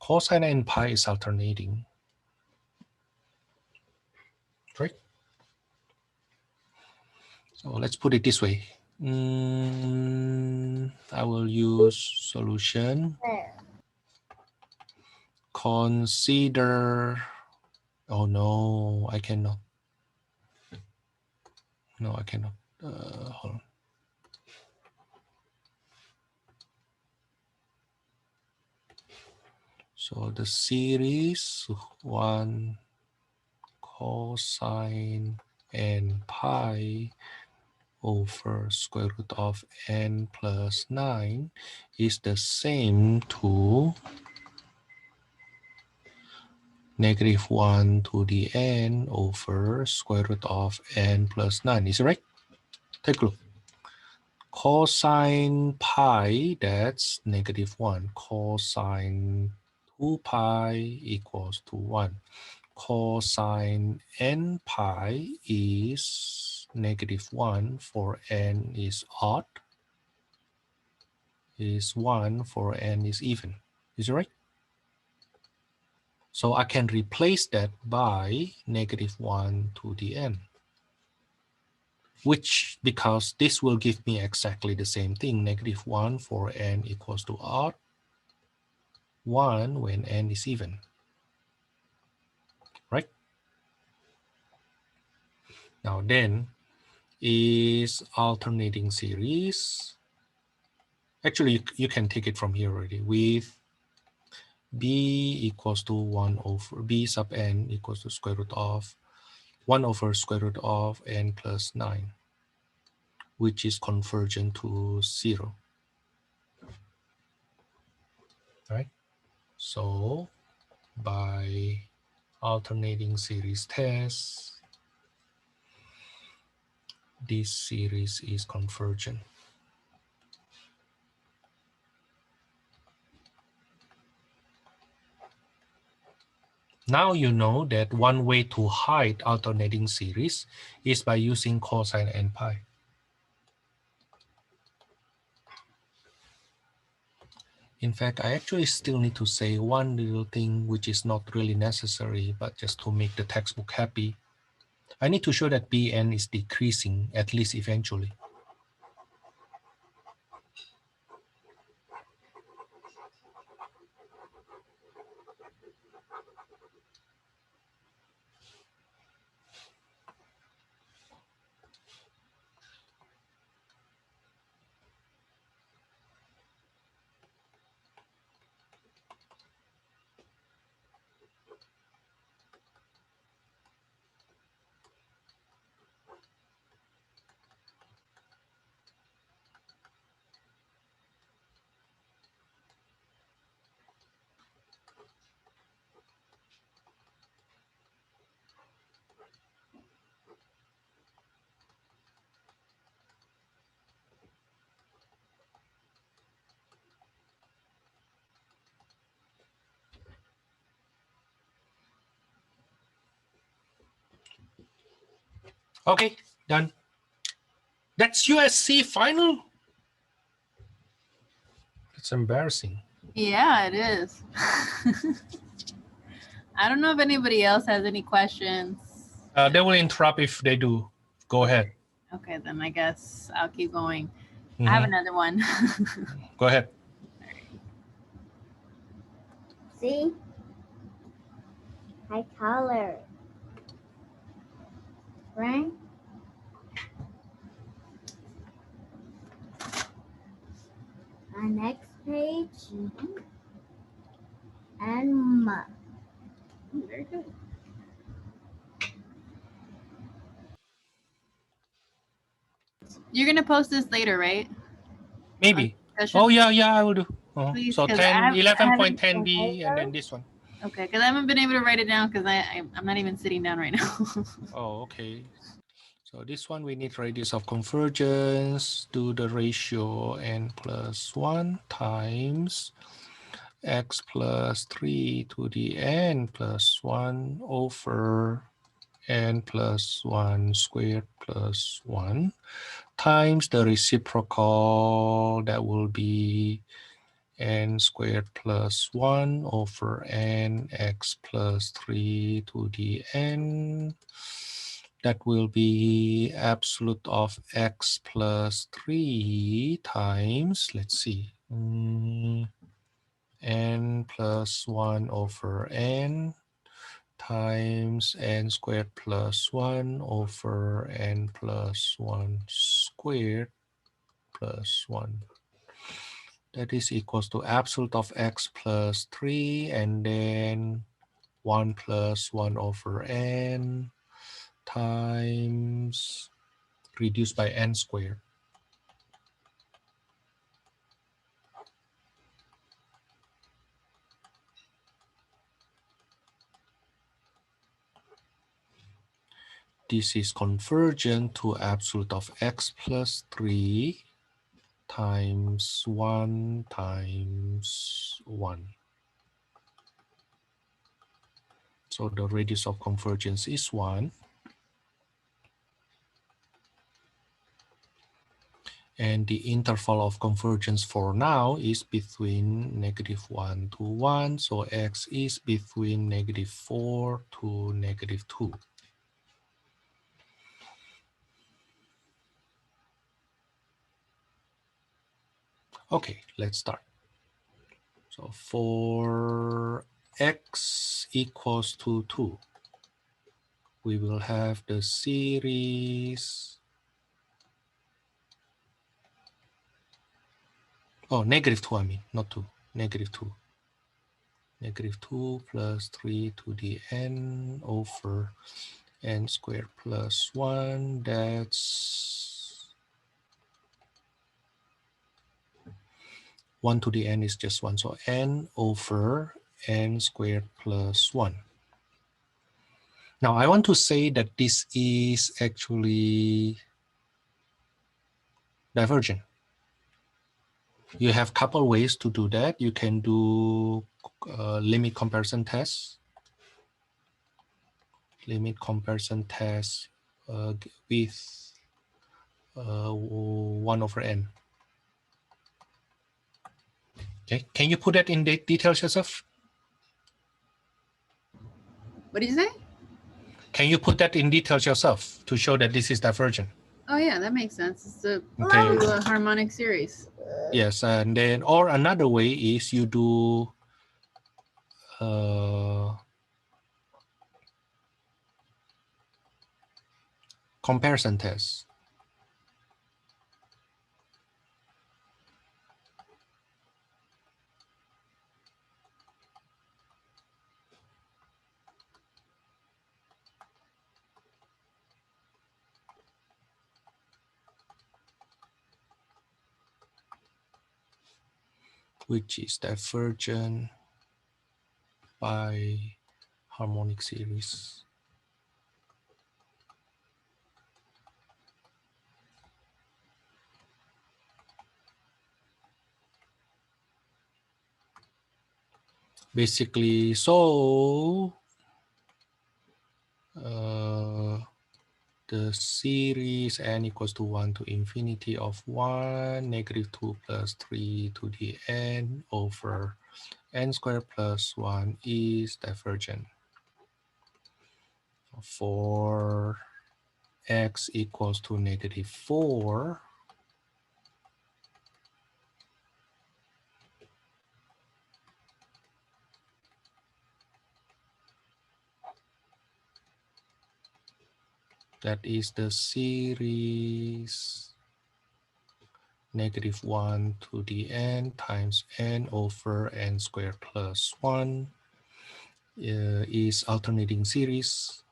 Cosine and pi is alternating. Right? So let's put it this way. I will use solution. There. Consider. Oh no, I cannot. No, I cannot. Hold on. So the series 1 cosine n pi over square root of n plus 9 is the same to -1 to the n over square root of n plus 9. Is it right? Take a look. Cosine pi, that's -1. Cosine 2 pi equals to 1. Cosine n pi is -1 for n is odd, is 1 for n is even. Is it right? So I can replace that by -1 to the n, which, because this will give me exactly the same thing, -1 for n equals to odd, 1 when n is even, right? Now then, is alternating series. Actually, you can take it from here already with b equals to 1 over b sub n equals to square root of 1 over square root of n plus 9, which is convergent to 0. Right? So by alternating series test, this series is convergent. Now you know that one way to hide alternating series is by using cosine n pi. In fact, I actually still need to say one little thing which is not really necessary, but just to make the textbook happy. I need to show that Bn is decreasing, at least eventually. Okay, done. That's USC final. It's embarrassing. Yeah, it is. I don't know if anybody else has any questions. They will interrupt if they do. Go ahead. Okay, then I guess I'll keep going. I have another one. Go ahead. See? high color. Right? On next page, and Very good. You're gonna post this later, right? Maybe. Discussion? Oh, yeah, I will do. Please, So because 10, I haven't. 11.10b, and then this one. Okay, because I haven't been able to write it down because I'm not even sitting down right now. Oh, okay. So this one we need radius of convergence. Do the ratio n plus 1 times x plus 3 to the n plus 1 over n plus 1 squared plus 1 times the reciprocal, that will be n squared plus 1 over n x plus 3 to the n. That will be absolute of x plus 3 times, let's see, n plus 1 over n times n squared plus 1 over n plus 1 squared plus 1. That is equals to absolute of x plus 3 and then 1 plus 1 over n times reduced by n squared. This is convergent to absolute of x plus 3 times 1 times 1. So the radius of convergence is 1. And the interval of convergence for now is between -1 to 1. So x is between -4 to -2. Okay, let's start. So for x equals to 2, we will have the series. Oh, -2, I mean, not 2, -2. -2 plus 3 to the n over n squared plus 1. That's 1 to the n is just 1. So n over n squared plus 1. Now I want to say that this is actually divergent. You have a couple ways to do that. You can do limit comparison test. Limit comparison test with 1 over n. Okay, can you put that in the details yourself? What did you say? Can you put that in details yourself to show that this is divergent? Oh yeah, that makes sense. It's a, Okay. a harmonic series. Yes, and then or another way is you do comparison test. Which is divergent by harmonic series. Basically, so the series n equals to 1 to infinity of 1, -2 plus 3 to the n over n squared plus 1 is divergent. For x equals to -4, That is the series -1 to the n times n over n squared plus 1 is alternating series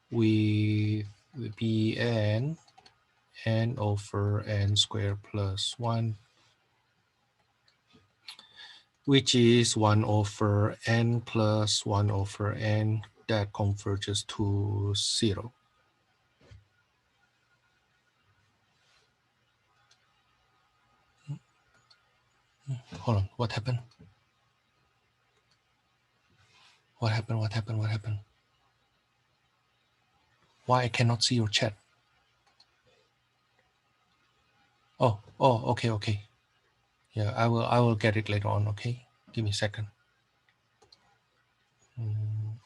with Bn n over n squared plus 1, which is 1 over n plus 1 over n that converges to 0. Hold on, what happened? What happened? What happened? What happened? Why I cannot see your chat? Oh, okay, okay. Yeah, I will get it later on, okay? Give me a second.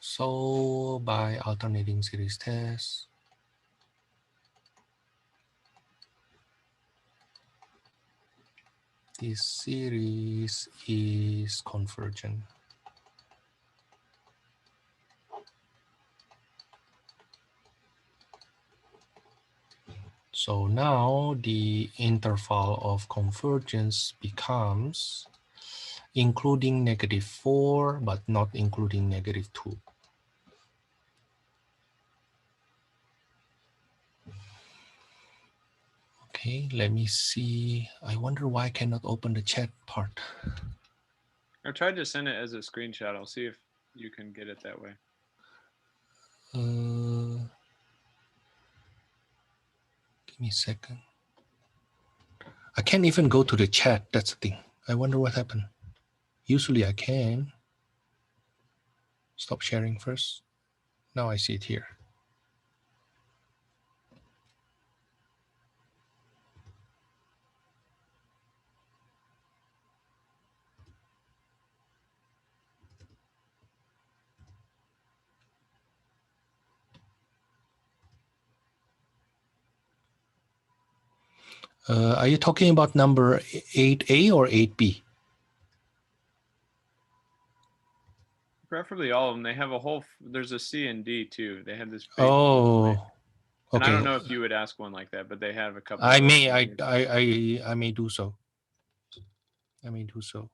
So by alternating series test, this series is convergent. So now the interval of convergence becomes including -4, but not including -2. Okay, let me see. I wonder why I cannot open the chat part. I tried to send it as a screenshot. I'll see if you can get it that way. Give me a second. I can't even go to the chat. That's the thing. I wonder what happened. Usually I can. Stop sharing first. Now I see it here. Are you talking about number 8A or 8B? Preferably all of them. They have a whole. There's a C and D too. They have this big. Oh, and okay. I don't know if you would ask one like that, but they have a couple. I of may. those I may do so. I may do so.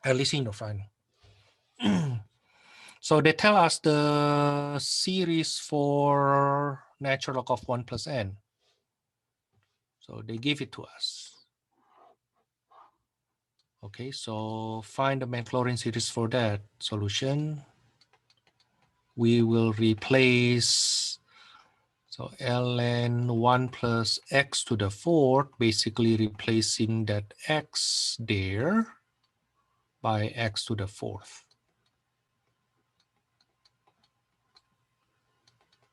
At least in the final. So they tell us the series for natural log of 1 plus n. So they give it to us. Okay, so find the Maclaurin series for that. Solution. We will replace, so ln 1 plus x to the 4th, basically replacing that x there by x to the 4th.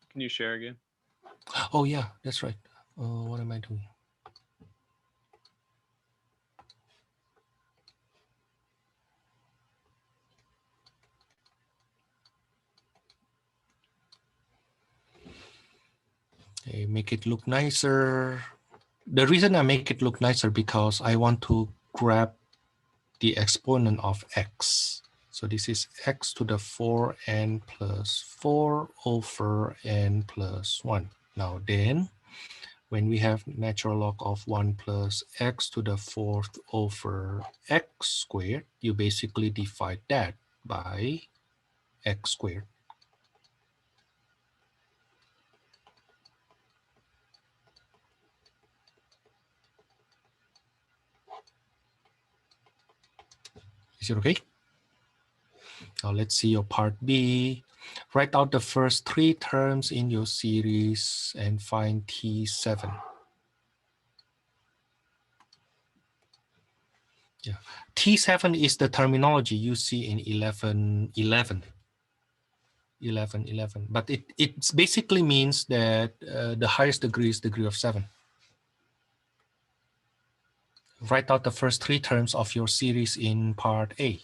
Can you share again? Oh yeah, that's right. What am I doing? Okay, make it look nicer. The reason I make it look nicer because I want to grab the exponent of x. So this is x to the 4n plus 4 over n plus 1. Now then, when we have natural log of 1 plus x to the 4th over x squared, you basically divide that by x squared. Is it okay? Now let's see your part B. Write out the first 3 terms in your series and find T7. Yeah, T7 is the terminology you see in 11, but it basically means that the highest degree is degree of 7. Write out the first 3 terms of your series in part A.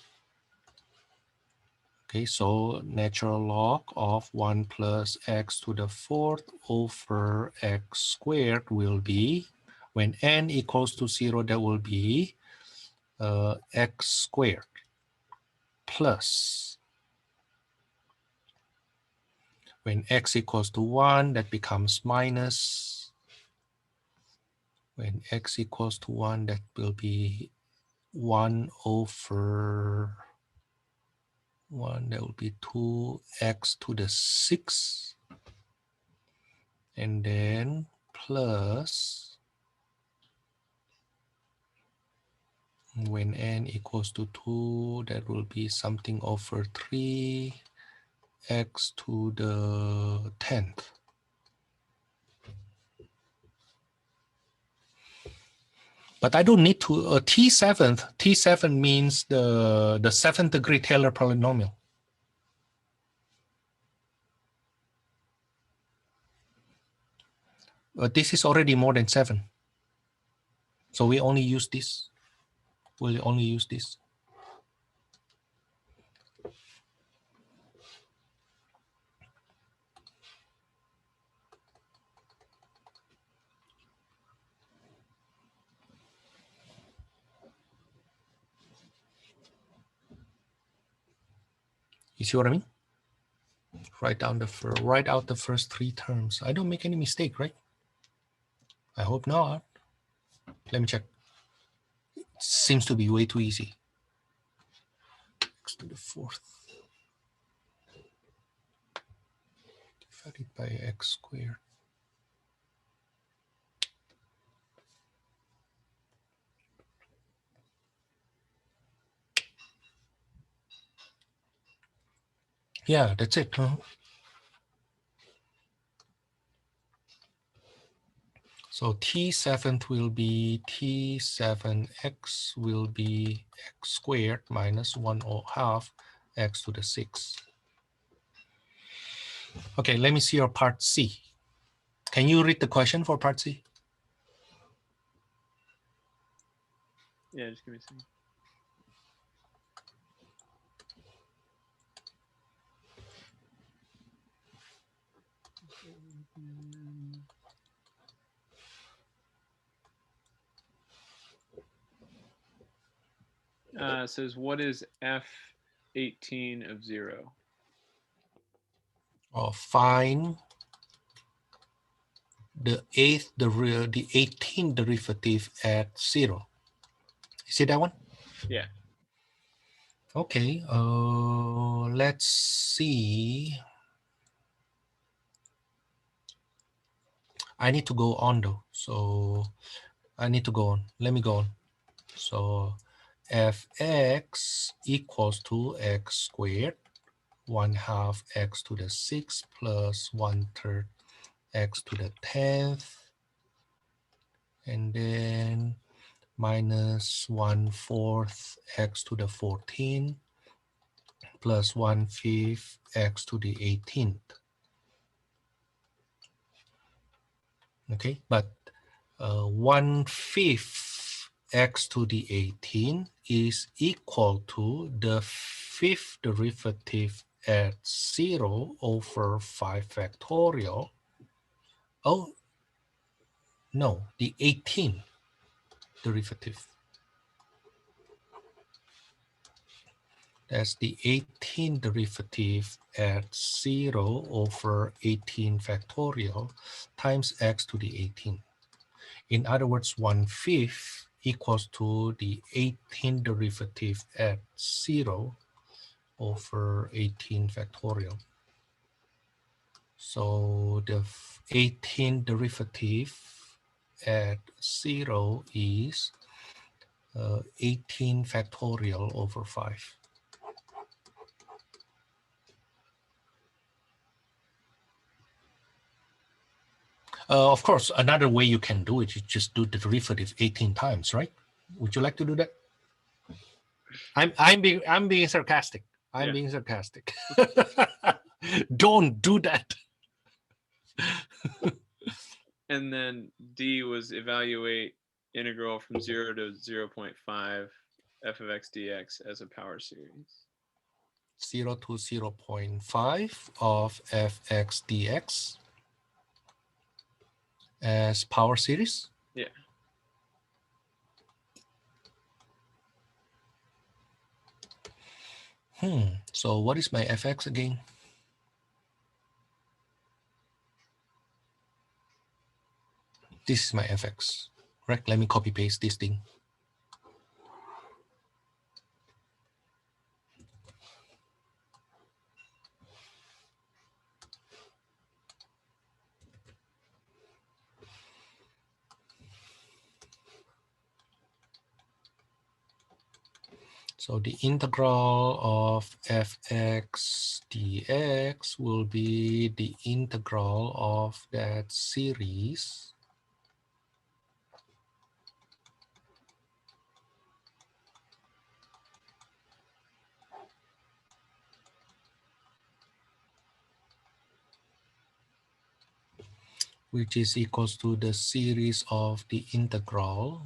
Okay, so natural log of 1 plus x to the 4th over x squared will be, when n equals to 0, that will be x squared plus When x equals to 1, that becomes minus. When x equals to 1, that will be 1 over 1, that will be 2x to the 6. And then plus, when n equals to 2, that will be something over 3x to the 10th. But I don't need to, T7 means the 7th degree Taylor polynomial. But this is already more than 7. So we only use this. We'll only use this. You see what I mean? Write out the first 3 terms. I don't make any mistake, right? I hope not. Let me check. It seems to be way too easy. X to the 4th divided by x squared. Yeah, that's it. Huh? So T7 will be T7x will be x squared minus 1/2 x to the 6. Okay, let me see your part C. Can you read the question for part C? Yeah, just give me a second. It says, what is f18 of 0? Or find the 18th derivative at 0. You see that one? Yeah. Okay, let's see. I need to go on though. So I need to go on. Let me go on. So fx equals to x squared 1/2 x to the 6 plus 1/3 x to the 10th. And then minus 1/4 x to the 14 plus 1/5 x to the 18th. Okay, but 1/5 x to the 18 is equal to the 5th derivative at 0 over 5 factorial. Oh, no, the 18th derivative. That's the 18th derivative at 0 over 18 factorial times x to the 18. In other words, 1/5 equals to the 18th derivative at 0 over 18 factorial. So the 18th derivative at 0 is 18 factorial over 5. Of course, another way you can do it is just do the derivative 18 times, right? Would you like to do that? I'm being sarcastic. I'm being sarcastic. Don't do that. And then D was evaluate integral from 0 to 0.5 f of x dx as a power series. 0 to 0.5 of fx dx as power series? Yeah. So what is my fx again? This is my fx, right? Let me copy paste this thing. So the integral of fx dx will be the integral of that series which is equals to the series of the integral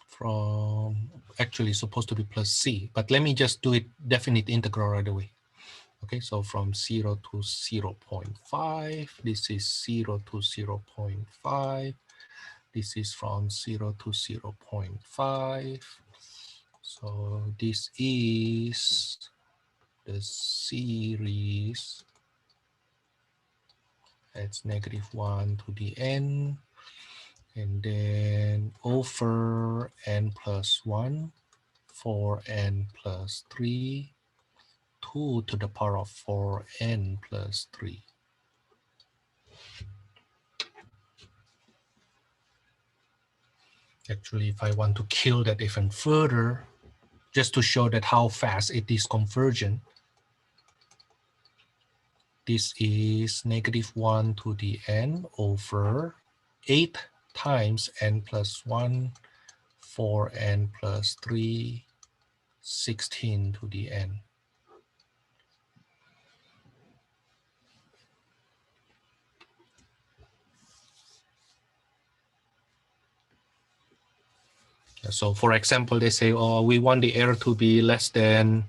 from, actually supposed to be plus c, but let me just do it definite integral right away. Okay, so from 0 to 0 0.5, this is 0 to 0 0.5, this is from 0 to 0 0.5. So this is the series, that's -1 to the n, and then over n plus 1 for n plus 3, 2 to the power of 4n plus 3. Actually, if I want to kill that even further, just to show that how fast it is convergent, this is -1 to the n over 8 times n plus 1 for n plus 3, 16 to the n. So for example, they say, oh, we want the error to be less than,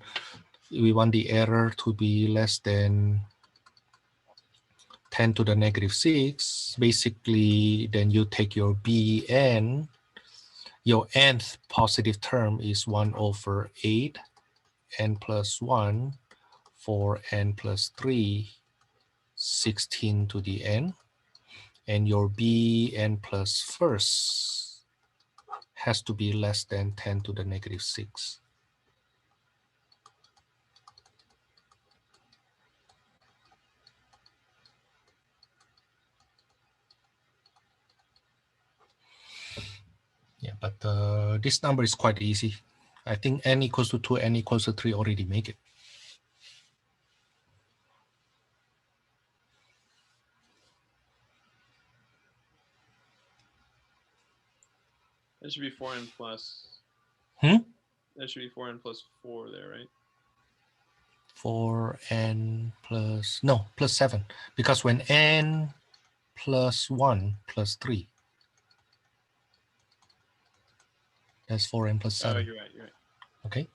we want the error to be less than 10 to the -6. Basically, then you take your bn, your nth positive term is 1 over 8, n plus 1 for n plus 3, 16 to the n, and your bn plus first has to be less than 10 to the -6. Yeah, but this number is quite easy. I think n equals to 2, n equals to 3 already make it. That should be 4n plus. Hmm? That should be 4n plus 4 there, right? 4n plus, no, plus 7. Because when n plus 1 plus 3, that's 4n plus Oh, 7. you're right. You're right. Okay.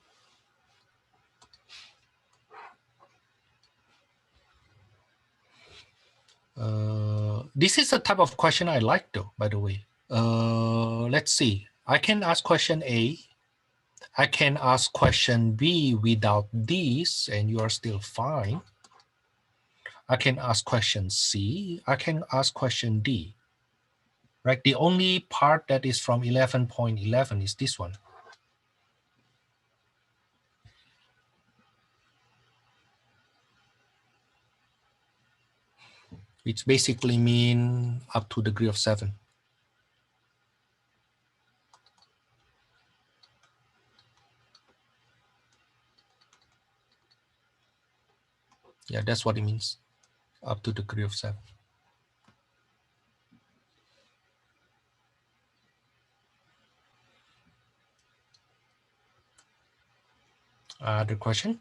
This is a type of question I like though, by the way. Let's see. I can ask question A. I can ask question B without this and you are still fine. I can ask question C. I can ask question D. Right? The only part that is from 11.11 is this one. Which basically mean up to degree of 7. Yeah, that's what it means. Up to degree of 7. Other question?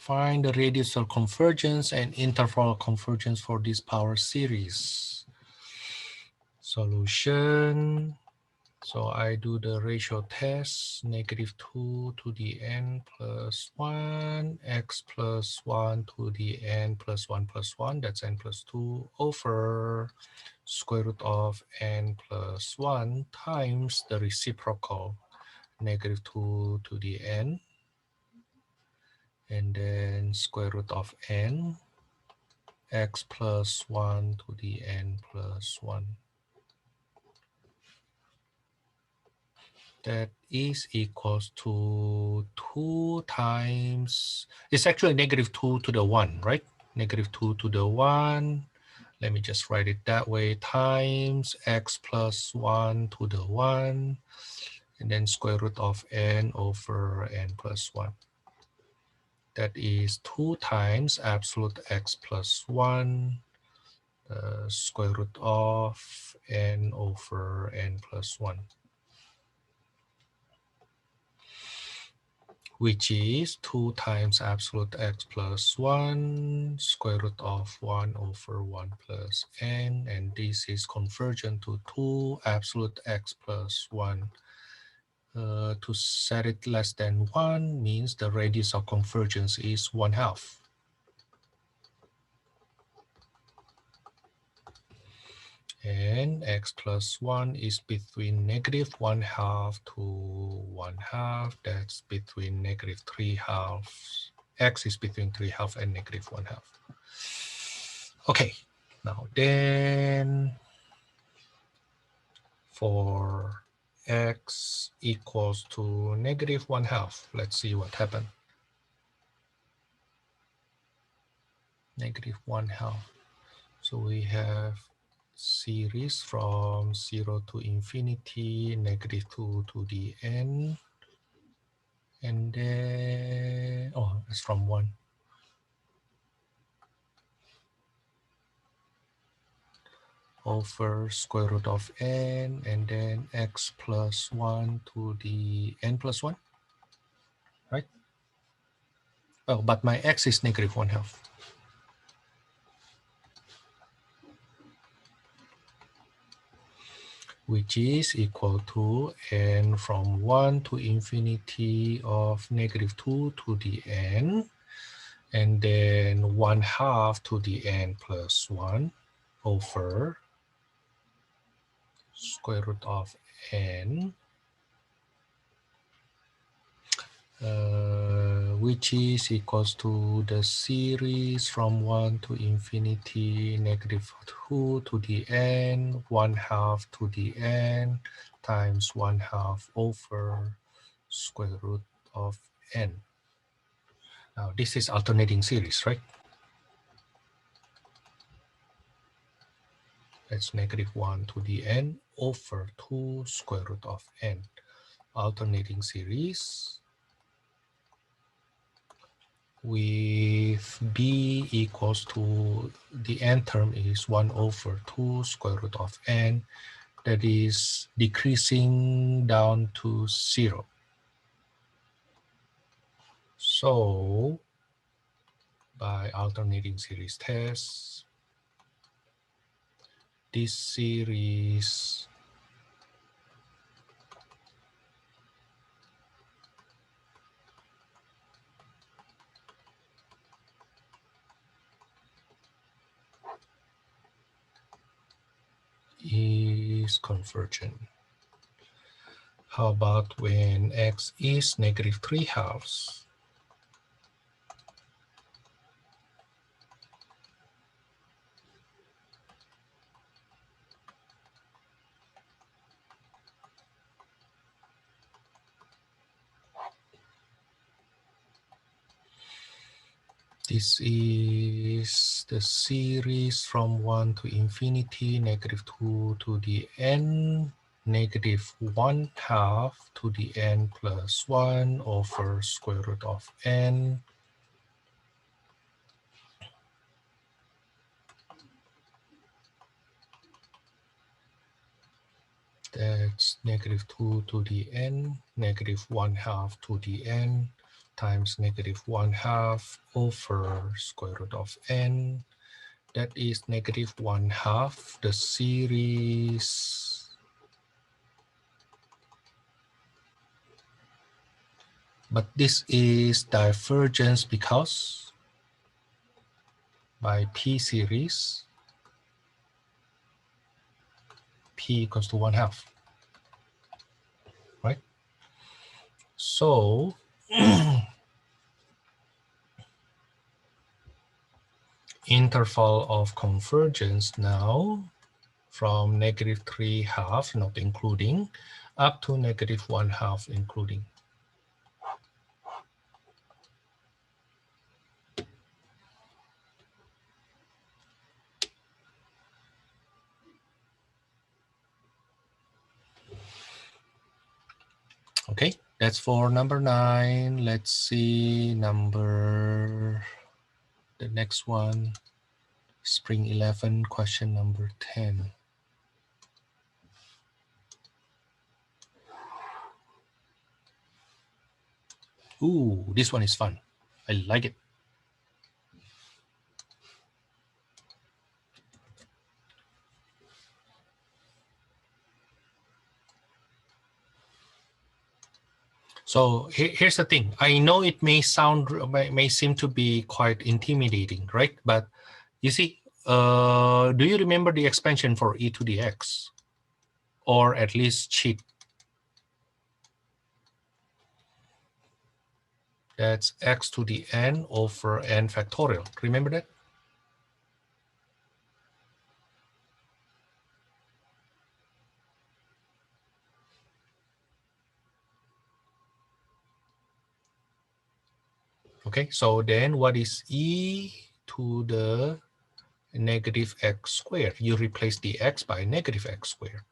Find the radius of convergence and interval convergence for this power series. Solution. So I do the ratio test, -2 to the n plus 1, x plus 1 to the n plus 1 plus 1, that's n plus 2, over square root of n plus 1 times the reciprocal, -2 to the n, and then square root of n, x plus 1 to the n plus 1. That is equals to 2 times, it's actually -2 to the 1, right? -2 to the 1, let me just write it that way, times x plus 1 to the 1, and then square root of n over n plus 1. That is 2 times absolute x plus 1, square root of n over n plus 1. Which is 2 times absolute x plus 1, square root of 1 over 1 plus n, and this is convergent to 2 absolute x plus 1. To set it less than 1 means the radius of convergence is 1/2. And x plus 1 is between -1/2 to 1/2. That's between -3/2. X is between 3/2 and -1/2. Okay, now then for x equals to -1/2, let's see what happened. -1/2. So we have series from 0 to infinity, -2 to the n, and then, oh, it's from 1. Over square root of n, and then x plus 1 to the n plus 1, right? Oh, but my x is -1/2. Which is equal to n from 1 to infinity of -2 to the n, and then 1/2 to the n plus 1 over square root of n, which is equals to the series from 1 to infinity, -2 to the n, 1/2 to the n, times 1/2 over square root of n. Now this is alternating series, right? That's -1 to the n over 2 square root of n. Alternating series with b equals to, the n term is 1 over 2 square root of n, that is decreasing down to 0. So by alternating series test, this series is convergent. How about when x is -3/2? This is the series from 1 to infinity, -2 to the n, -1/2 to the n plus 1 over square root of n. That's -2 to the n, -1/2 to the n, times negative 1/2 over square root of n. That is negative 1/2 the series. But this is divergence because by p series, p equals to 1/2, right? So interval of convergence now from negative 3/2 not including up to negative 1/2 including. Okay, that's for number 9. Let's see the next one, spring 11, question number 10. Ooh, this one is fun. I like it. So here's the thing. I know it may seem to be quite intimidating, right? But you see, do you remember the expansion for e to the x? Or at least cheat? That's x to the n over n factorial. Remember that? Okay, so then what is e to the negative x squared? You replace the x by negative x squared.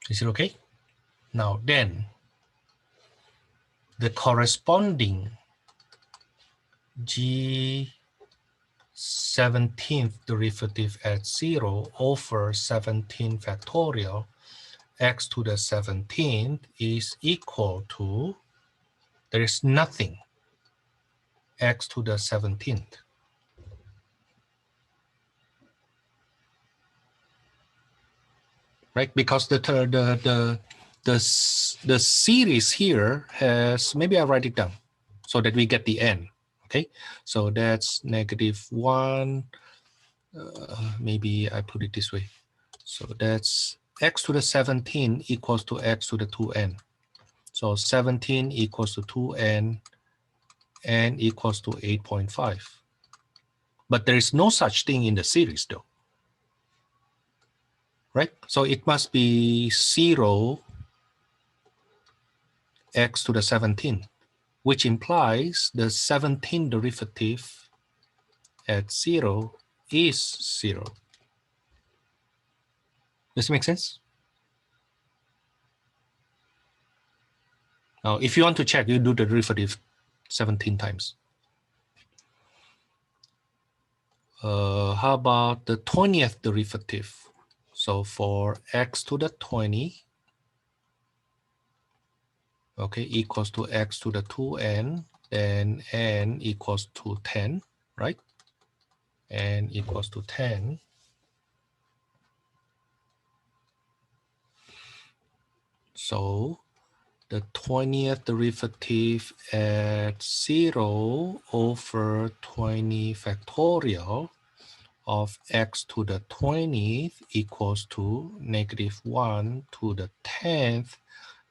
Is it okay? Now then, the corresponding g17th derivative at 0 over 17 factorial x to the 17th is equal to, there is nothing, x to the 17th. Right, because the series here has, maybe I write it down so that we get the n. Okay, so that's negative 1. Maybe I put it this way. So that's x to the 17 equals to x to the 2n. So 17 equals to 2n, n equals to 8.5. But there is no such thing in the series though. Right? So it must be 0 x to the 17, which implies the 17 derivative at 0 is 0. Does it make sense? Now, if you want to check, you do the derivative 17 times. How about the 20th derivative? So for x to the 20, okay, equals to x to the 2n, then n equals to 10, right? N equals to 10. So the 20th derivative at 0 over 20 factorial of x to the 20th equals to negative 1 to the 10th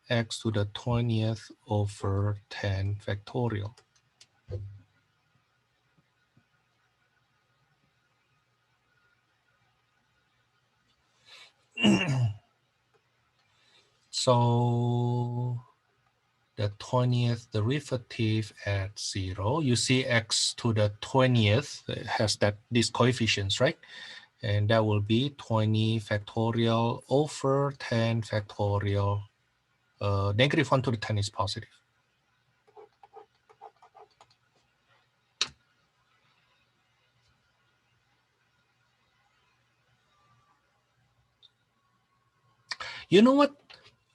x to the 20th over 10 factorial. So the 20th derivative at 0. You see x to the 20th has these coefficients, right? And that will be 20 factorial over 10 factorial. Negative 1 to the 10 is positive. You know what?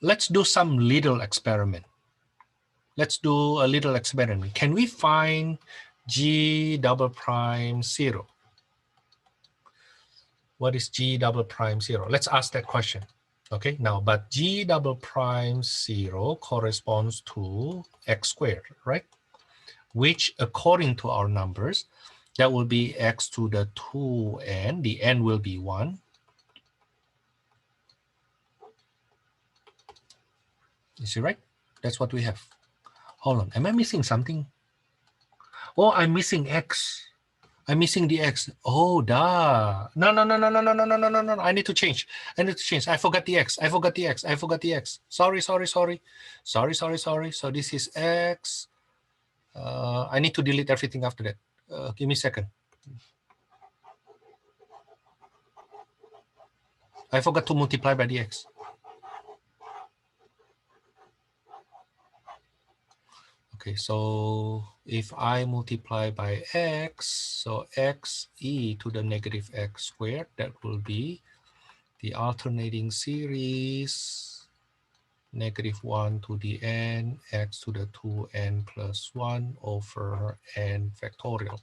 Let's do some little experiment. Let's do a little experiment. Can we find g double prime 0? What is g double prime 0? Let's ask that question. Okay, now, but g double prime 0 corresponds to x squared, right? Which, according to our numbers, that will be x to the 2n. The n will be 1. You see, right? That's what we have. Hold on. Am I missing something? Oh, I'm missing x. I'm missing the x. Oh, duh. No. I need to change. I forgot the x. I forgot the x. Sorry. So this is x. I need to delete everything after that. Give me a second. I forgot to multiply by the x. Okay, so if I multiply by x, so x e to the negative x squared, that will be the alternating series, negative 1 to the n, x to the 2n plus 1 over n factorial.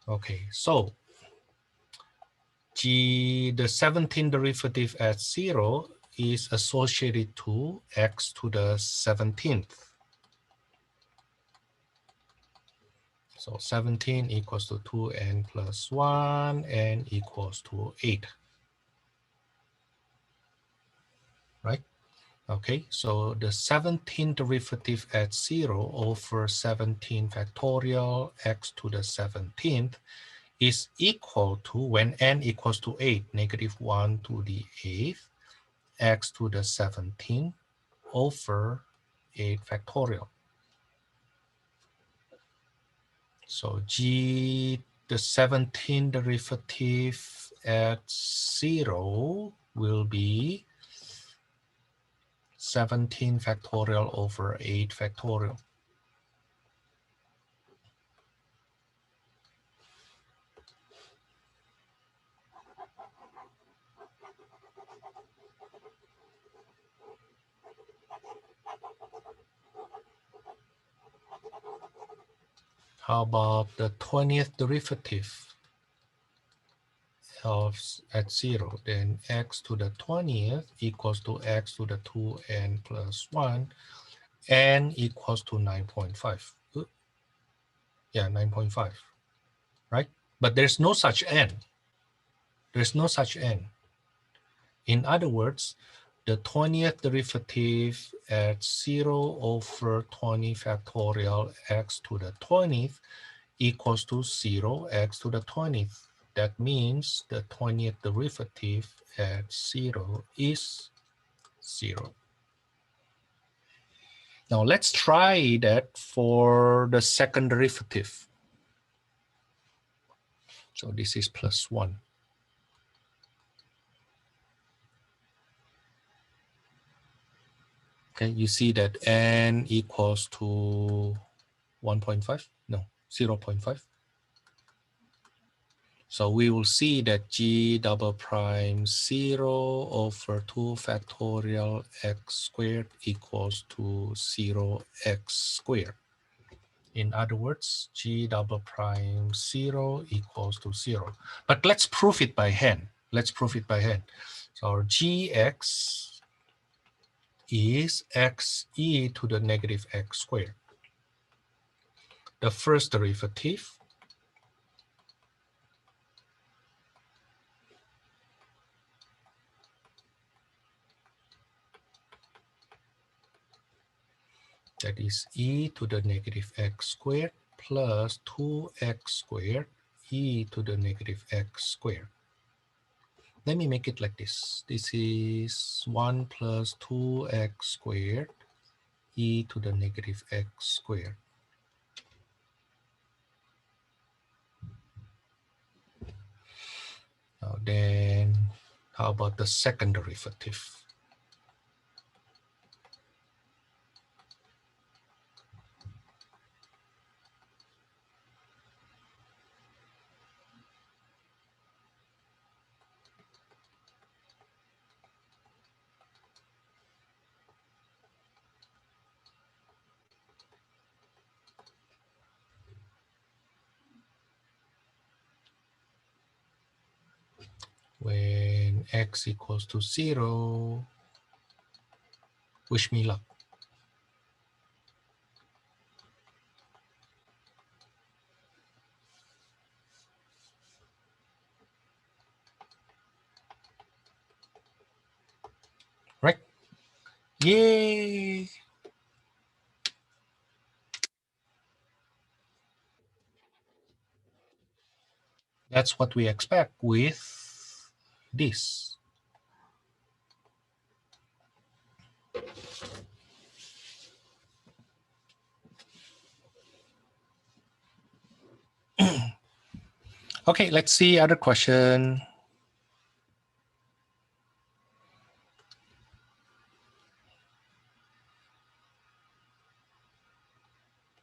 Okay, so the 17th derivative at 0 is associated to x to the 17th. So 17 equals to 2n plus 1, n equals to 8. Right? Okay, so the 17th derivative at 0 over 17 factorial x to the 17th is equal to, when n equals to 8, negative 1 to the 8th, x to the 17th over 8 factorial. So the 17th derivative at 0 will be 17 factorial over 8 factorial. How about the 20th derivative at 0? Then x to the 20th equals to x to the 2n plus 1. N equals to 9.5. Yeah, 9.5. Right? But there's no such n. There's no such n. In other words, the 20th derivative at 0 over 20 factorial x to the 20th equals to 0 x to the 20th. That means the 20th derivative at 0 is 0. Now let's try that for the second derivative. So this is plus 1. Okay, you see that n equals to 1.5? No, 0.5. So we will see that g double prime 0 over 2 factorial x squared equals to 0x squared. In other words, g double prime 0 equals to 0. But let's prove it by hand. Let's prove it by hand. So our gx is x e to the negative x squared. The first derivative, that is e to the negative x squared plus 2x squared e to the negative x squared. let me make it like this. This is 1 plus 2x squared e to the negative x squared. Now then, how about the second derivative? When x equals to 0, wish me luck. Right? Yay! That's what we expect with this. Okay, let's see other question.